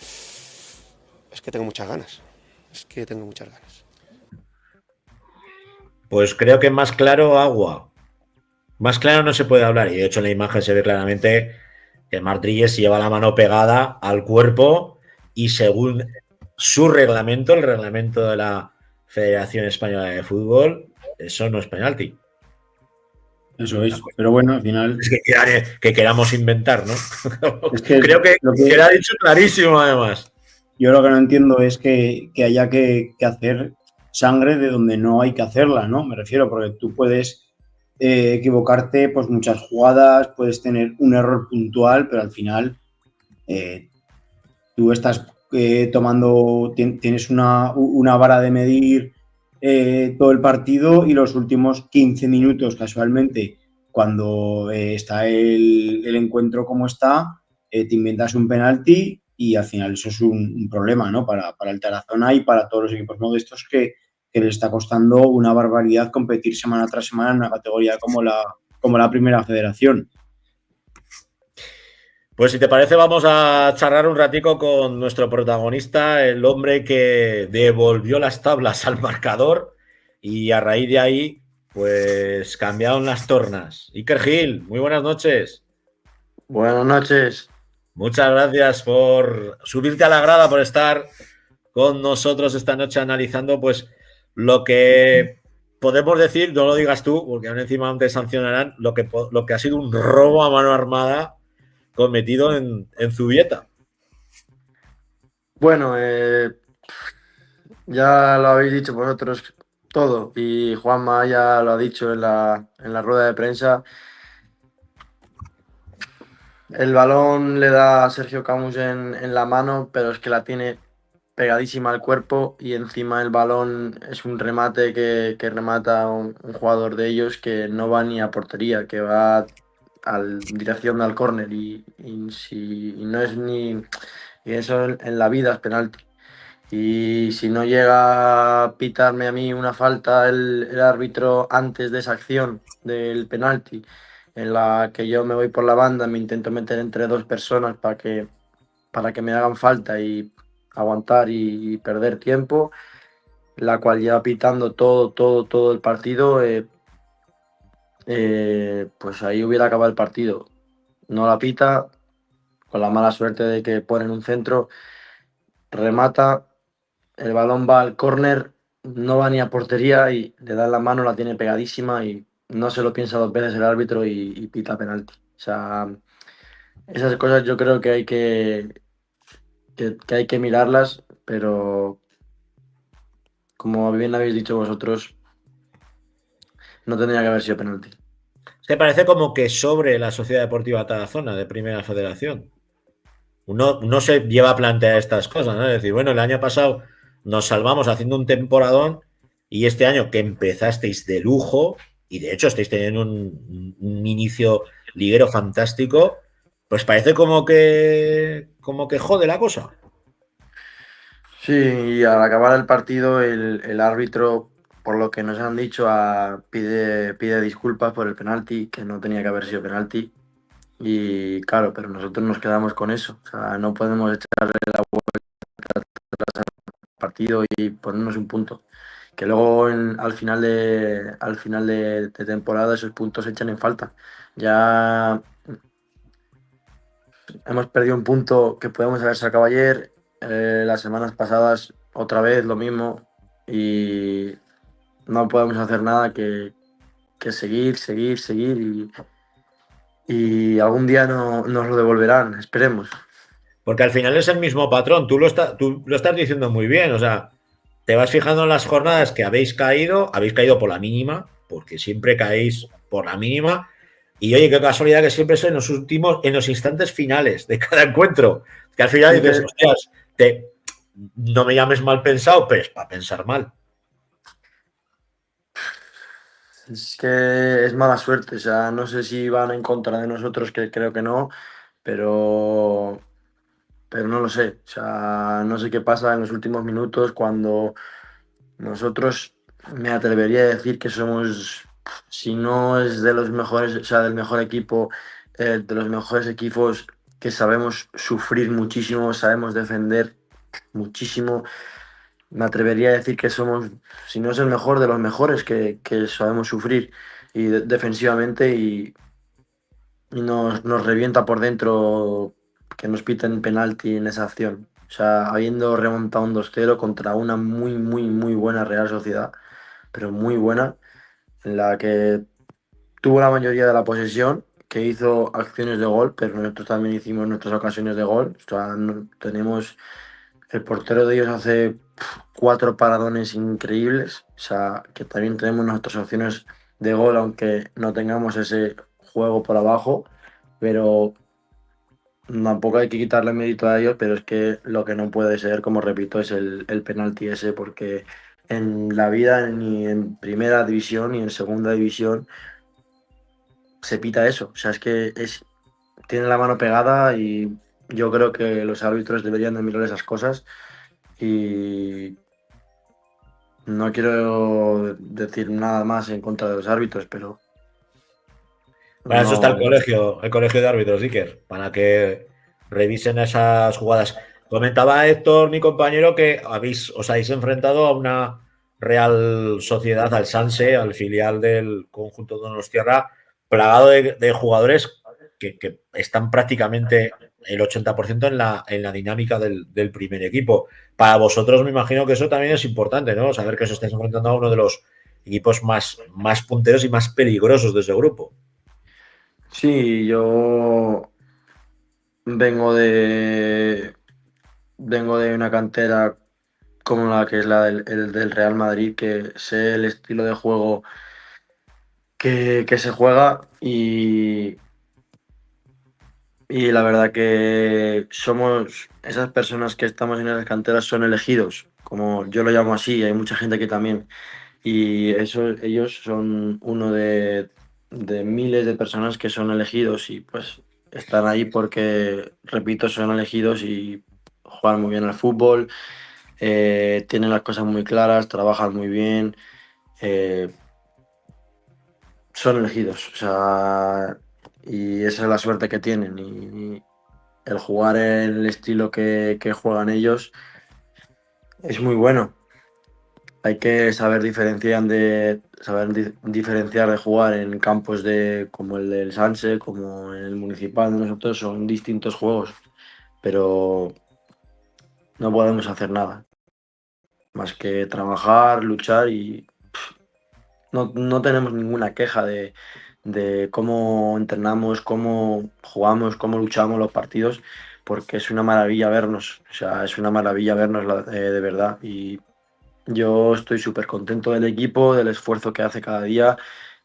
es que tengo muchas ganas. Pues creo que más claro agua. Más claro no se puede hablar. Y de hecho en la imagen se ve claramente que Martínez lleva la mano pegada al cuerpo y según su reglamento, el reglamento de la Federación Española de Fútbol, eso no es penalti. Eso es, pero bueno, al final... Es que queramos inventar, ¿no? Es que creo que lo ha dicho clarísimo además. Yo lo que no entiendo es que haya que hacer sangre de donde no hay que hacerla, ¿no? Me refiero, porque tú puedes equivocarte, pues muchas jugadas, puedes tener un error puntual, pero al final tú estás tienes una vara de medir todo el partido y los últimos 15 minutos casualmente cuando está el encuentro como está, te inventas un penalti y al final eso es un problema, ¿no? Para el Tarazona y para todos los equipos modestos que les está costando una barbaridad competir semana tras semana en una categoría como la Primera Federación. Pues si te parece vamos a charlar un ratico con nuestro protagonista, el hombre que devolvió las tablas al marcador y a raíz de ahí pues cambiaron las tornas. Iker Gil, muy buenas noches. Buenas noches. Muchas gracias por subirte a la grada, por estar con nosotros esta noche analizando pues lo que podemos decir, no lo digas tú, porque aún encima te sancionarán, lo que ha sido un robo a mano armada cometido en Zubieta. Bueno, ya lo habéis dicho vosotros todo y Juanma ya lo ha dicho en la rueda de prensa. El balón le da a Sergio Camus en la mano, pero es que la tiene pegadísima al cuerpo y encima el balón es un remate que remata un jugador de ellos que no va ni a portería, que va a dirección al córner y no es ni... Y eso en la vida es penalti. Y si no llega a pitarme a mí una falta el árbitro antes de esa acción del penalti, en la que yo me voy por la banda, me intento meter entre dos personas para que me hagan falta y aguantar y perder tiempo, la cual lleva pitando todo el partido, pues ahí hubiera acabado el partido. No la pita, con la mala suerte de que ponen un centro, remata, el balón va al córner, no va ni a portería y le da en la mano, la tiene pegadísima y no se lo piensa dos veces el árbitro y pita penalti. O sea, esas cosas yo creo que hay que mirarlas, pero como bien habéis dicho vosotros, no tendría que haber sido penalti. Se parece como que sobre la Sociedad Deportiva Tarazona de Primera Federación. Uno se lleva a plantear estas cosas, ¿no? Es decir, bueno, el año pasado nos salvamos haciendo un temporadón y este año que empezasteis de lujo y de hecho estáis teniendo un inicio liguero fantástico, pues parece como que jode la cosa. Sí, y al acabar el partido el árbitro, por lo que nos han dicho, pide disculpas por el penalti, que no tenía que haber sido penalti. Y claro, pero nosotros nos quedamos con eso. O sea, no podemos echarle la vuelta atrás al partido y ponernos un punto. Que luego al final de temporada esos puntos se echan en falta. Ya hemos perdido un punto que podemos haber sacado ayer. Las semanas pasadas otra vez lo mismo. Y no podemos hacer nada que seguir y algún día nos lo devolverán, esperemos. Porque al final es el mismo patrón, tú lo estás diciendo muy bien, o sea, te vas fijando en las jornadas que habéis caído por la mínima, porque siempre caéis por la mínima, y oye, qué casualidad que siempre es en los instantes finales de cada encuentro, que al final Sí, dices, hostias, no me llames mal pensado, pero es para pensar mal. es que es mala suerte, o sea, no sé si van en contra de nosotros, que creo que no, pero no lo sé, o sea, no sé qué pasa en los últimos minutos cuando nosotros, me atrevería a decir que somos, si no es de los mejores, o sea, del mejor equipo, de los mejores equipos que sabemos sufrir muchísimo, sabemos defender muchísimo. Me atrevería a decir que somos, si no es el mejor, de los mejores que sabemos sufrir y defensivamente y nos revienta por dentro que nos piten penalti en esa acción. O sea, habiendo remontado un 2-0 contra una muy buena Real Sociedad, pero muy buena, en la que tuvo la mayoría de la posesión, que hizo acciones de gol, pero nosotros también hicimos nuestras ocasiones de gol. O sea, tenemos, el portero de ellos hace 4 paradones increíbles, o sea, que también tenemos nuestras opciones de gol, aunque no tengamos ese juego por abajo, pero tampoco hay que quitarle mérito a ellos, pero es que lo que no puede ser, como repito, es el penalti ese, porque en la vida, ni en primera división ni en segunda división, se pita eso. O sea, es que tiene la mano pegada y yo creo que los árbitros deberían de mirar esas cosas y no quiero decir nada más en contra de los árbitros, pero Para eso está no. el colegio de árbitros, Iker, para que revisen esas jugadas. Comentaba Héctor, mi compañero, que os habéis enfrentado a una Real Sociedad, al Sanse, al filial del conjunto de Donostiarra, plagado de jugadores que están prácticamente el 80% en la dinámica del primer equipo. Para vosotros me imagino que eso también es importante, ¿no? Saber que os estáis enfrentando a uno de los equipos más punteros y más peligrosos de ese grupo. Sí, yo vengo de vengo de una cantera como la que es la del Real Madrid, que sé el estilo de juego que se juega y la verdad que somos esas personas que estamos en esas canteras son elegidos, como yo lo llamo así, hay mucha gente que también. Y ellos son uno de miles de personas que son elegidos y pues están ahí porque, repito, son elegidos y juegan muy bien al fútbol, tienen las cosas muy claras, trabajan muy bien, eh, son elegidos, o sea, y esa es la suerte que tienen. Y el jugar en el estilo que juegan ellos es muy bueno. Hay que diferenciar de jugar en campos como el del Sanse, como en el Municipal de nosotros, son distintos juegos, pero no podemos hacer nada más que trabajar, luchar y no tenemos ninguna queja de cómo entrenamos, cómo jugamos, cómo luchamos los partidos, porque es una maravilla vernos, o sea, es una maravilla vernos de verdad. Y yo estoy súper contento del equipo, del esfuerzo que hace cada día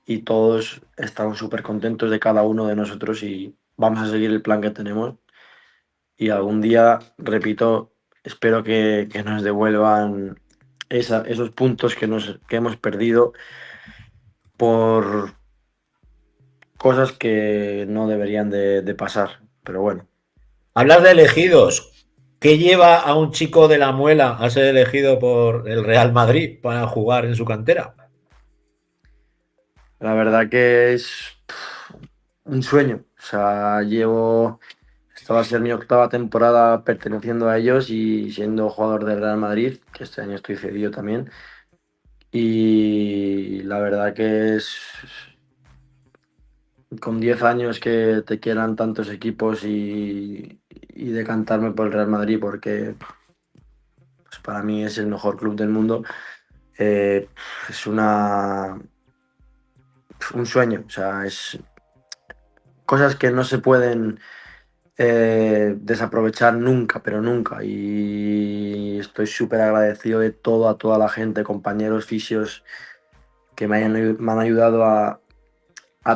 y todos estamos súper contentos de cada uno de nosotros y vamos a seguir el plan que tenemos. Y algún día, repito, espero que nos devuelvan esos puntos que hemos perdido por cosas que no deberían de pasar. Pero bueno, Hablas de elegidos. ¿Qué lleva a un chico de la Muela a ser elegido por el Real Madrid para jugar en su cantera? la verdad que es un sueño. O sea, esta va a ser mi octava temporada perteneciendo a ellos y siendo jugador del Real Madrid, que este año estoy cedido también. Y la verdad que es con 10 años que te quieran tantos equipos y decantarme por el Real Madrid porque pues, para mí es el mejor club del mundo. eh, es un sueño, o sea, es cosas que no se pueden desaprovechar nunca, pero nunca. Y estoy súper agradecido de a toda la gente, compañeros, fisios, que me han ayudado a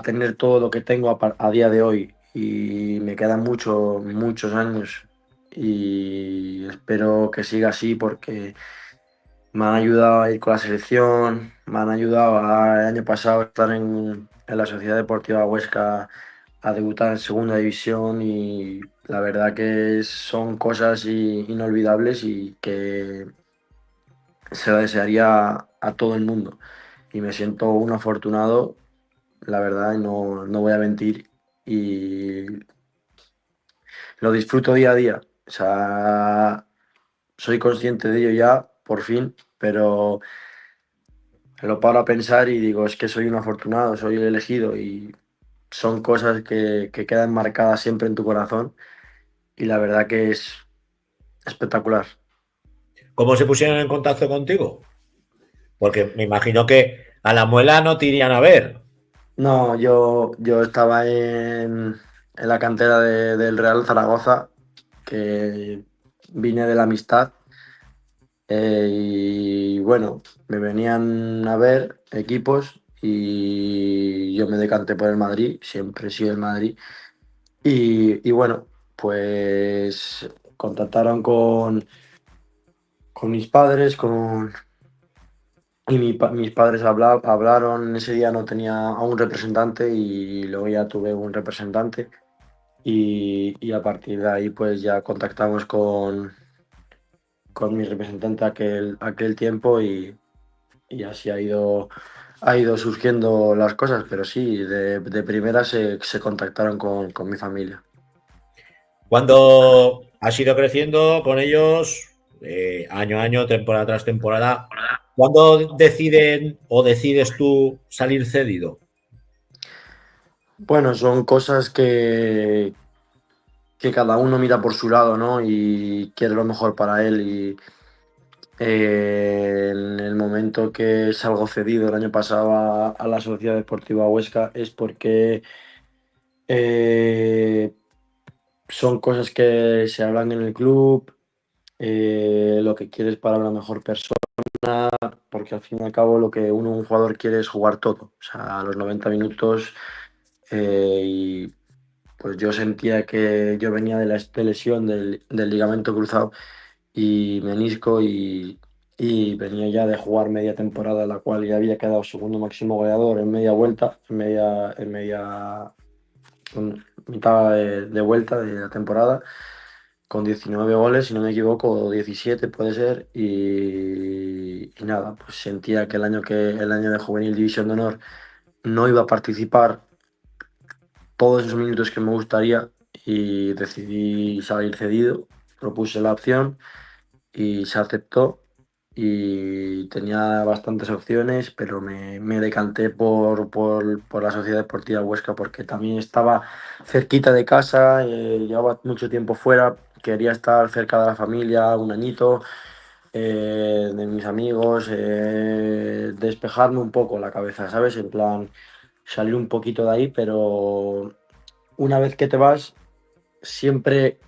tener todo lo que tengo a día de hoy. Y me quedan muchos años. Y espero que siga así porque me han ayudado a ir con la selección, me han ayudado el año pasado a estar en la Sociedad Deportiva Huesca a debutar en segunda división y la verdad que son cosas inolvidables y que se lo desearía a todo el mundo. Y me siento un afortunado, la verdad, y no voy a mentir. Y lo disfruto día a día. O sea, soy consciente de ello ya, por fin, pero lo paro a pensar y digo, es que soy un afortunado, soy el elegido y son cosas que quedan marcadas siempre en tu corazón y la verdad que es espectacular. ¿Cómo se pusieron en contacto contigo? Porque me imagino que a la Muela no te irían a ver. No, yo estaba en la cantera del Real Zaragoza, que vine de la amistad y bueno, me venían a ver equipos y yo me decanté por el Madrid, siempre he sido el Madrid. Y bueno, pues contactaron con mis padres, y mis padres hablaron, ese día no tenía a un representante y luego ya tuve un representante y a partir de ahí pues ya contactamos con mi representante aquel tiempo y así ha ido surgiendo las cosas, pero sí, de primera se contactaron con mi familia. Cuando has ido creciendo con ellos, año a año, temporada tras temporada, ¿cuándo deciden o decides tú salir cedido? Bueno, son cosas que cada uno mira por su lado, ¿no? Y quiere lo mejor para él. Y en el momento que salgo cedido el año pasado a la Sociedad Deportiva Huesca es porque eh, son cosas que se hablan en el club, lo que quieres para una mejor persona, porque al fin y al cabo lo que un jugador quiere es jugar todo. O sea, a los 90 minutos y pues yo sentía que yo venía de la lesión del ligamento cruzado y menisco y venía ya de jugar media temporada, la cual ya había quedado segundo máximo goleador en media vuelta, en mitad de vuelta de la temporada, con 19 goles, si no me equivoco, o 17 puede ser, y nada, pues sentía que el año de Juvenil División de Honor no iba a participar todos esos minutos que me gustaría y decidí salir cedido, propuse la opción y se aceptó y tenía bastantes opciones, pero me decanté por la Sociedad Deportiva Huesca porque también estaba cerquita de casa, llevaba mucho tiempo fuera, quería estar cerca de la familia, un añito, de mis amigos, despejarme un poco la cabeza, ¿sabes? En plan, salir un poquito de ahí, pero una vez que te vas, siempre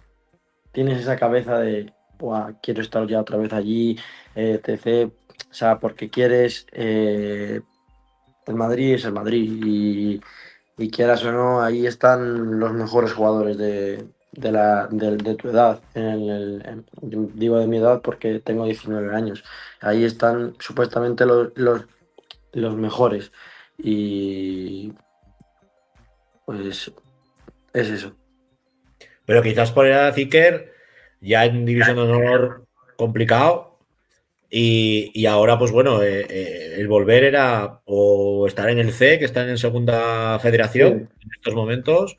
tienes esa cabeza de, "Buah, quiero estar ya otra vez allí, etc." O sea, porque quieres, el Madrid es el Madrid y quieras o no, ahí están los mejores jugadores de tu edad. Yo digo de mi edad porque tengo 19 años. Ahí están supuestamente los mejores. Y pues es eso. Pero quizás por edad Iker, ya en División de Honor complicado, y ahora, pues bueno, el volver era o estar en el C, que está en Segunda Federación Sí. en estos momentos,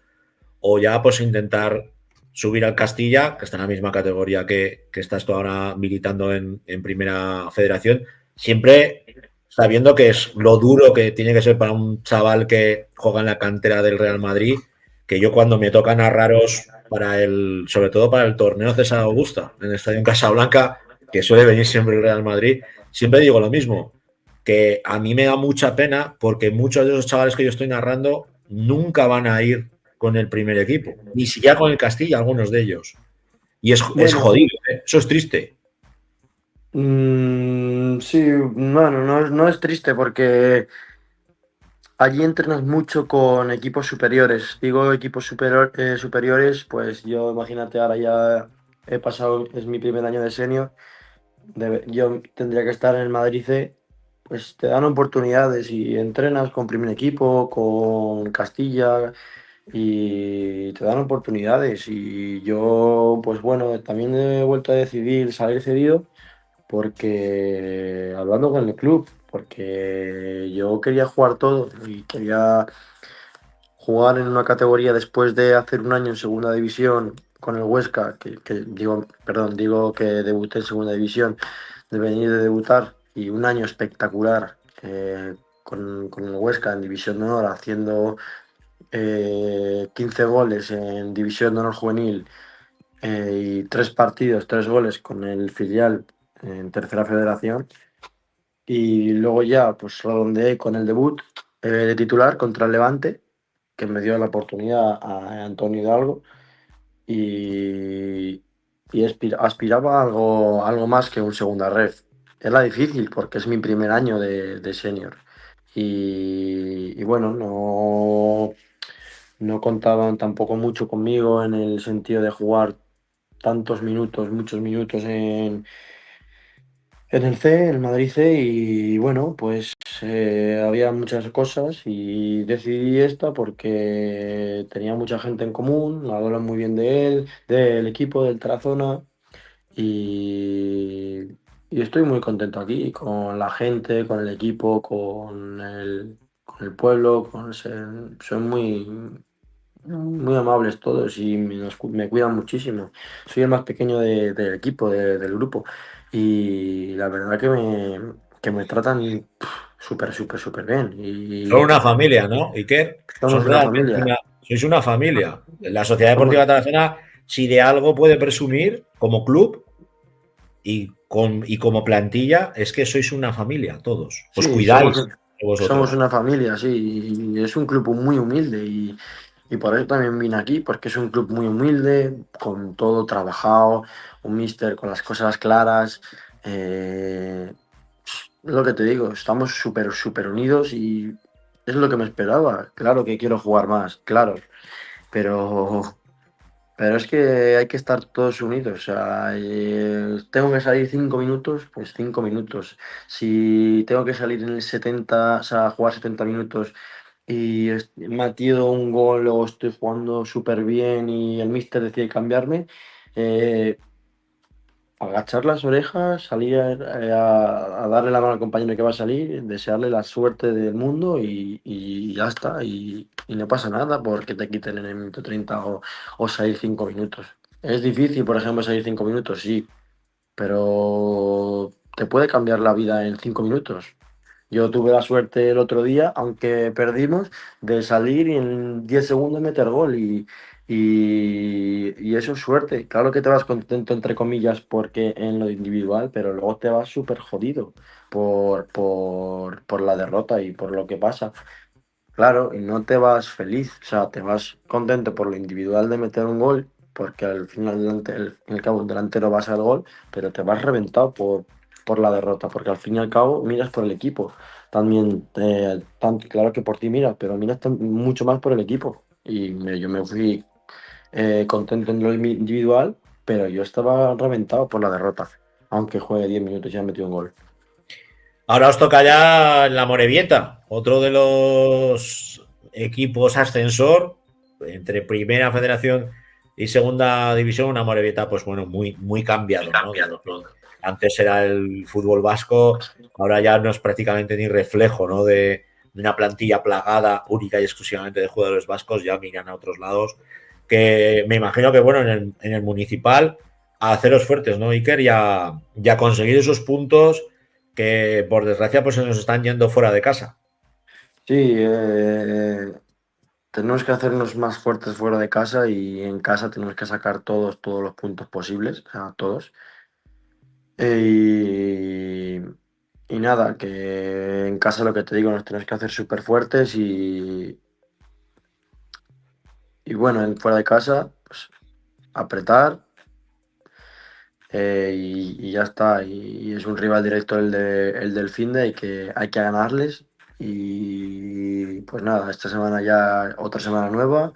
o ya pues intentar subir al Castilla, que está en la misma categoría que estás tú ahora militando en Primera Federación, siempre sabiendo que es lo duro que tiene que ser para un chaval que juega en la cantera del Real Madrid, que yo cuando me toca narraros sobre todo para el torneo César Augusta, en el Estadio en Casablanca, que suele venir siempre el Real Madrid, siempre digo lo mismo, que a mí me da mucha pena porque muchos de esos chavales que yo estoy narrando nunca van a ir con el primer equipo, ni siquiera con el Castilla, algunos de ellos. Y es Bueno, jodido, ¿eh? Eso es triste. sí, bueno, no es triste porque allí entrenas mucho con equipos superiores. Digo equipos superiores, pues yo imagínate, ahora ya he pasado, es mi primer año de senior, yo tendría que estar en el Madrid C, pues te dan oportunidades y entrenas con primer equipo, con Castilla y te dan oportunidades. Y yo, pues bueno, también he vuelto a decidir salir cedido porque hablando con el club, porque yo quería jugar todo y quería jugar en una categoría después de hacer un año en segunda división con el Huesca, digo que debuté en segunda división, de venir de debutar y un año espectacular con el Huesca en división de honor, haciendo 15 goles en división de honor juvenil y 3 partidos, 3 goles con el filial en tercera federación. Y luego ya pues redondeé con el debut de titular contra el Levante, que me dio la oportunidad a Antonio Hidalgo y, aspiraba a algo más que un segunda ref. Era difícil porque es mi primer año de senior y bueno, no contaban tampoco mucho conmigo en el sentido de jugar tantos minutos, muchos minutos En el C, en el Madrid C, y bueno, pues había muchas cosas y decidí esta porque tenía mucha gente en común, hablan muy bien de él, del equipo, del Tarazona, y, y estoy muy contento aquí con la gente, con el equipo, con el pueblo, son muy amables todos y me cuidan muchísimo. Soy el más pequeño del equipo, del grupo, y la verdad que me tratan súper, súper, súper bien. Son Y una familia, ¿no, Iker? somos Son una realmente familia. sois una familia. La Sociedad Somos, Deportiva Tarazona, si de algo puede presumir como club y como plantilla, es que sois una familia, todos. Os sí, cuidáis de somos vosotros. una familia, sí, y es un club muy humilde y por eso también vine aquí, porque es un club muy humilde, con todo trabajado, un míster con las cosas claras. eh, lo que te digo, estamos súper, súper unidos y es lo que me esperaba. Claro que quiero jugar más, claro, pero, pero es que hay que estar todos unidos. O sea, tengo que salir 5 minutos, pues 5 minutos. Si tengo que salir en el 70, o sea, jugar 70 minutos y he metido un gol o estoy jugando súper bien y el míster decide cambiarme, eh, agachar las orejas, salir a darle la mano al compañero que va a salir, desearle la suerte del mundo y ya está. Y no pasa nada porque te quiten en el minuto 30 o salir 5 minutos. Es difícil, por ejemplo, salir 5 minutos, sí, pero te puede cambiar la vida en 5 minutos. Yo tuve la suerte el otro día, aunque perdimos, de salir y en 10 segundos meter gol y eso es suerte. Claro que te vas contento, entre comillas, porque en lo individual, pero luego te vas súper jodido por la derrota y por lo que pasa. Claro, y no te vas feliz, o sea, te vas contento por lo individual de meter un gol, porque al final, en el cabo, el delantero va a ser gol, pero te vas reventado por la derrota, porque al fin y al cabo miras por el equipo. También, tanto, claro que por ti miras, pero miras mucho más por el equipo. Y yo me fui contento en lo individual, pero yo estaba reventado por la derrota, aunque juegue 10 minutos y ya metido un gol. Ahora os toca ya la Morevieta, otro de los equipos ascensor entre Primera Federación y Segunda División, una Morevieta, pues bueno, muy, muy cambiado, ¿no? De lo que antes era el fútbol vasco, ahora ya no es prácticamente ni reflejo, ¿no? De una plantilla plagada única y exclusivamente de jugadores vascos, ya miran a otros lados, que me imagino que, bueno, en el municipal, a haceros fuertes, ¿no, Iker? Y a conseguir esos puntos que por desgracia pues se nos están yendo fuera de casa. Sí, tenemos que hacernos más fuertes fuera de casa y en casa tenemos que sacar todos los puntos posibles, o sea, todos. Y, y nada, que en casa lo que te digo, nos tenemos que hacer súper fuertes y bueno, fuera de casa, pues apretar y ya está. Y es un rival directo el del finde y que hay que ganarles. Y pues nada, esta semana ya otra semana nueva.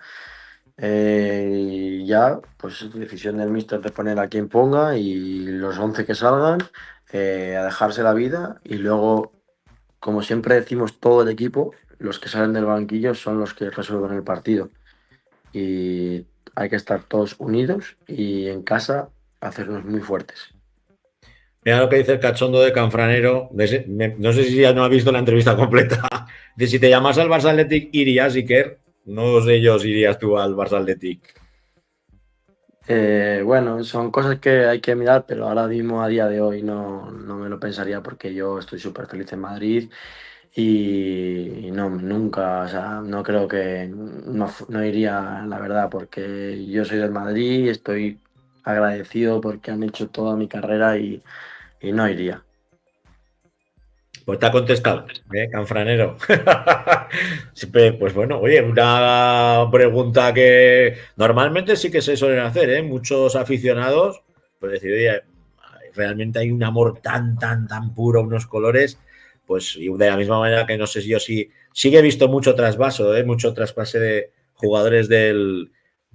Y ya, pues decisión del míster de poner a quien ponga y los 11 que salgan, a dejarse la vida. Y luego, como siempre decimos todo el equipo, los que salen del banquillo son los que resuelven el partido. Y hay que estar todos unidos y en casa hacernos muy fuertes. Mira lo que dice el cachondo de Canfranero. No sé si ya no ha visto la entrevista completa. De si te llamas al Barça Athletic, irías, Iker. No sé yo si irías tú al Barça Athletic. Bueno, son cosas que hay que mirar, pero ahora mismo, a día de hoy, no me lo pensaría porque yo estoy súper feliz en Madrid y no, nunca, o sea, no creo que no iría, la verdad, porque yo soy del Madrid, estoy agradecido porque han hecho toda mi carrera y no iría. Pues te ha contestado, Canfranero. Siempre, pues bueno, oye, una pregunta que normalmente sí que se suelen hacer, ¿eh? Muchos aficionados, pues decir, oye, realmente hay un amor tan, tan, tan puro, unos colores, pues y de la misma manera que no sé si yo sí que he visto mucho trasvaso, mucho traspase de jugadores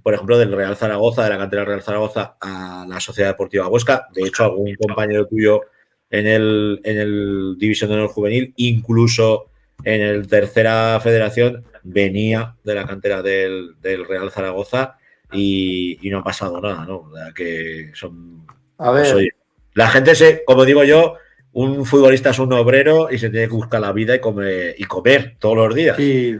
por ejemplo, del Real Zaragoza, de la cantera del Real Zaragoza a la Sociedad Deportiva Huesca. De hecho, algún compañero tuyo en el División de Honor Juvenil, incluso en el Tercera Federación venía de la cantera del Real Zaragoza y no ha pasado nada, ¿no? O sea, que son... A ver, Pues, oye, la gente como digo yo, un futbolista es un obrero y se tiene que buscar la vida y comer todos los días. sí.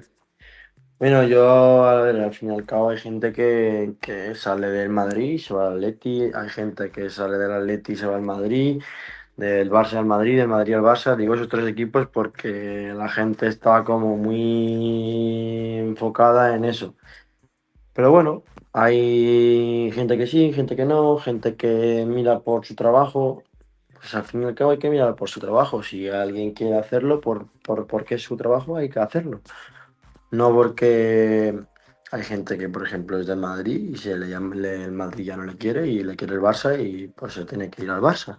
Bueno, yo, a ver, al fin y al cabo hay gente que sale del Madrid y se va al Atleti, hay gente que sale del Atleti y se va al Madrid, del Barça al Madrid, del Madrid al Barça, digo esos tres equipos porque la gente está como muy enfocada en eso. Pero bueno, hay gente que sí, gente que no, gente que mira por su trabajo. Pues al fin y al cabo hay que mirar por su trabajo. Si alguien quiere hacerlo porque es su trabajo, hay que hacerlo. No porque hay gente que, por ejemplo, es del Madrid y el Madrid ya no le quiere y le quiere el Barça y pues se tiene que ir al Barça.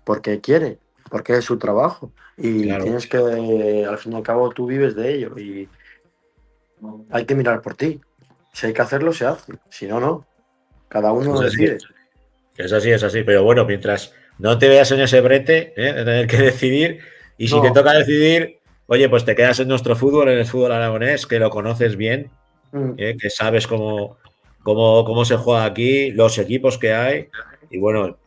Porque quiere, porque es su trabajo. Y Claro. tienes que, al fin y al cabo, tú vives de ello y hay que mirar por ti. Si hay que hacerlo, se hace. Si no, no. Cada uno lo Es así, decide. es así. Pero bueno, mientras no te veas en ese brete, de tener que decidir, y si No. te toca decidir, oye, pues te quedas en nuestro fútbol, en el fútbol aragonés, que lo conoces bien, Mm. que sabes cómo se juega aquí, los equipos que hay, y bueno,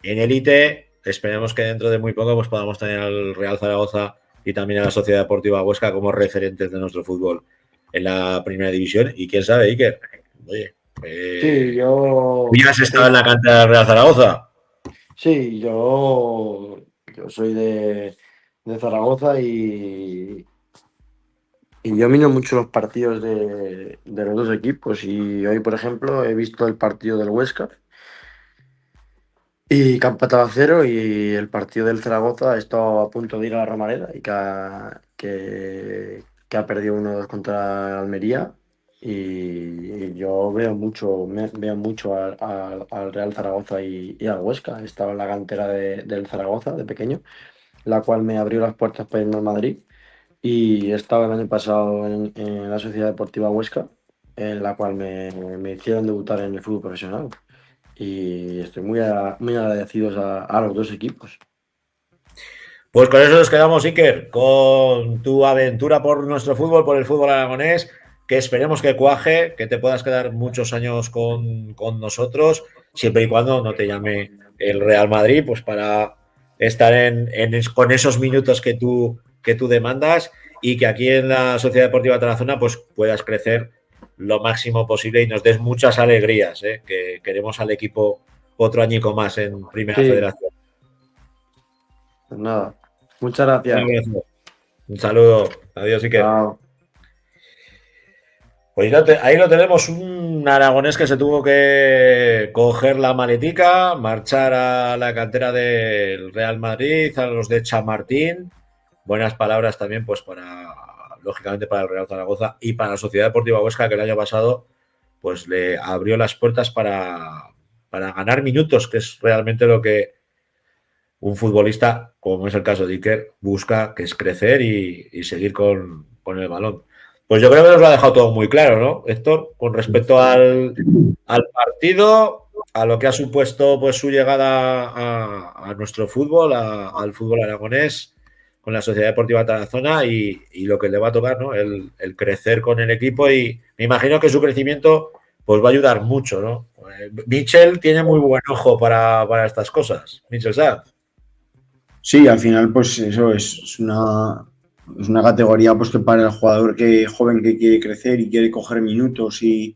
en élite, esperemos que dentro de muy poco pues podamos tener al Real Zaragoza y también a la Sociedad Deportiva Huesca como referentes de nuestro fútbol en la primera división. Y quién sabe, Iker, oye, Sí, yo. ¿ya has estado en la cantera del Real Zaragoza? Sí, yo soy de Zaragoza y yo miro mucho los partidos de los dos equipos. Y hoy, por ejemplo, he visto el partido del Huesca y que ha empatado a 0 y el partido del Zaragoza ha estado a punto de ir a la Romareda y que ha perdido 1-2 contra Almería. Y yo veo mucho al Real Zaragoza y al Huesca. He estado en la cantera del Zaragoza de pequeño, la cual me abrió las puertas para irme al Madrid. Y he estado el año pasado en la Sociedad Deportiva Huesca, en la cual me hicieron debutar en el fútbol profesional. Y estoy muy agradecidos a los dos equipos. Pues con eso nos quedamos, Iker, con tu aventura por nuestro fútbol, por el fútbol aragonés, que esperemos que cuaje, que te puedas quedar muchos años con nosotros, siempre y cuando no te llame el Real Madrid, pues para estar con esos minutos que tú demandas, y que aquí en la Sociedad Deportiva Tarazona pues puedas crecer lo máximo posible y nos des muchas alegrías, que queremos al equipo otro añico más en Primera Sí. Federación. Pues nada, muchas gracias. Un saludo. Adiós, Iker. Chao. Pues ahí lo tenemos, un aragonés que se tuvo que coger la maletica, marchar a la cantera del Real Madrid, a los de Chamartín. Buenas palabras también, pues lógicamente para el Real Zaragoza y para la Sociedad Deportiva Huesca, que el año pasado pues le abrió las puertas para ganar minutos, que es realmente lo que un futbolista, como es el caso de Iker, busca, que es crecer y seguir con el balón. Pues yo creo que nos lo ha dejado todo muy claro, ¿no, Héctor? Con respecto al partido, a lo que ha supuesto pues su llegada a nuestro fútbol, al fútbol aragonés, con la Sociedad Deportiva Tarazona y lo que le va a tocar, ¿no? El crecer con el equipo, y me imagino que su crecimiento pues va a ayudar mucho, ¿no? Michel tiene muy buen ojo para estas cosas. Michel Sanz. Sí, al final, pues eso es una categoría pues que para el jugador joven que quiere crecer y quiere coger minutos y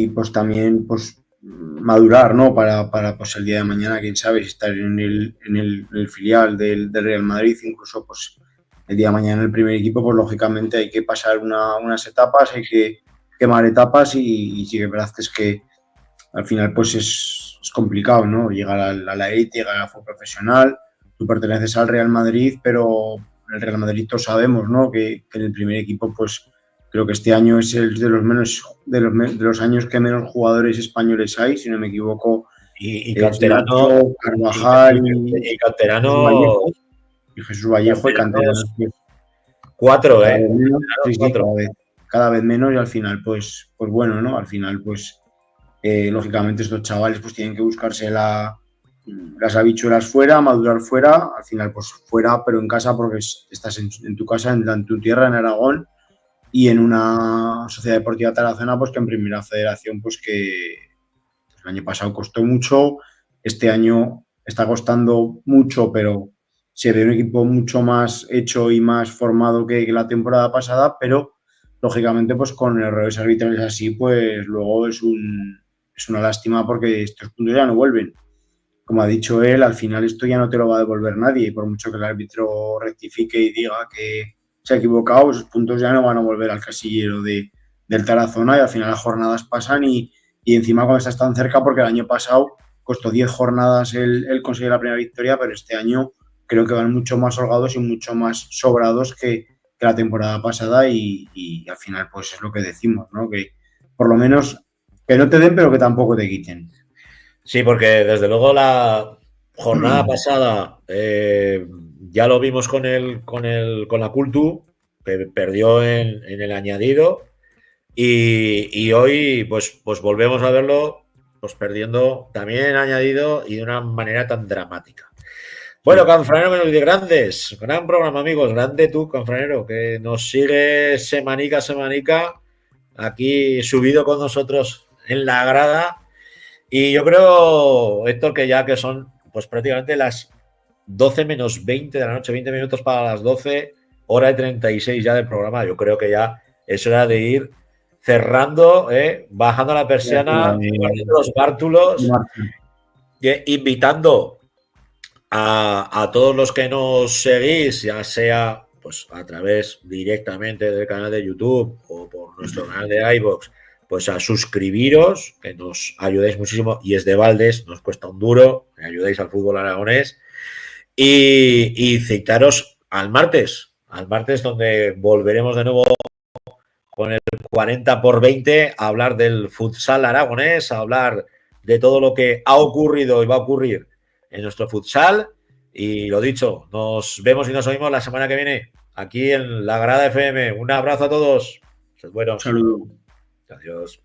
pues también pues madurar, ¿no? Para pues el día de mañana, quién sabe, si estar en el filial del Real Madrid, incluso pues el día de mañana en el primer equipo, pues lógicamente hay que pasar unas etapas, hay que quemar etapas y sí que es verdad que es que al final pues es complicado, ¿no? Llegar a la élite, llegar al fútbol profesional. Tú perteneces al Real Madrid, pero el Real Madrid todos sabemos, ¿no? Que en el primer equipo, pues creo que este año es el de los años que menos jugadores españoles hay, si no me equivoco. Y canterano, Carvajal y canterano y Jesús Vallejo y canterano. 4, Sí, cada vez menos, y al final, pues bueno, ¿no? Al final, pues lógicamente estos chavales pues tienen que buscarse la las habichuelas fuera, madurar fuera, al final pues fuera, pero en casa porque estás en tu casa, en tu tierra, en Aragón, y en una Sociedad Deportiva Tarazona, pues que en Primera Federación, pues que el año pasado costó mucho, este año está costando mucho, pero se ve un equipo mucho más hecho y más formado que la temporada pasada, pero lógicamente pues con errores arbitrales así, pues luego es una lástima porque estos puntos ya no vuelven. Como ha dicho él, al final esto ya no te lo va a devolver nadie, por mucho que el árbitro rectifique y diga que se ha equivocado, esos puntos ya no van a volver al casillero del Tarazona y al final las jornadas pasan y encima cuando estás tan cerca, porque el año pasado costó 10 jornadas el conseguir la primera victoria, pero este año creo que van mucho más holgados y mucho más sobrados que la temporada pasada y al final pues es lo que decimos, ¿no? Que por lo menos que no te den pero que tampoco te quiten. Sí, porque desde luego la jornada pasada ya lo vimos con la Cultu, que perdió en el añadido, y hoy pues volvemos a verlo pues perdiendo también en añadido y de una manera tan dramática. Bueno, Canfranero Menos de Grandes, gran programa, amigos, grande tú, Canfranero, que nos sigue semanica a semanica aquí subido con nosotros en la grada. Y yo creo, Héctor, que ya que son pues prácticamente las 12 menos 20 de la noche, 20 minutos para las 12, hora y 36 ya del programa, yo creo que ya es hora de ir cerrando, bajando la persiana, guardando los bártulos, invitando a todos los que nos seguís, ya sea pues a través directamente del canal de YouTube o por nuestro canal de iVoox, pues a suscribiros, que nos ayudéis muchísimo, y es de baldes, nos cuesta un duro, que ayudéis al fútbol aragonés, y citaros al martes donde volveremos de nuevo con el 40x20 a hablar del futsal aragonés, a hablar de todo lo que ha ocurrido y va a ocurrir en nuestro futsal. Y lo dicho, nos vemos y nos oímos la semana que viene aquí en La Grada FM. Un abrazo a todos. Buenos. Saludos. Adiós.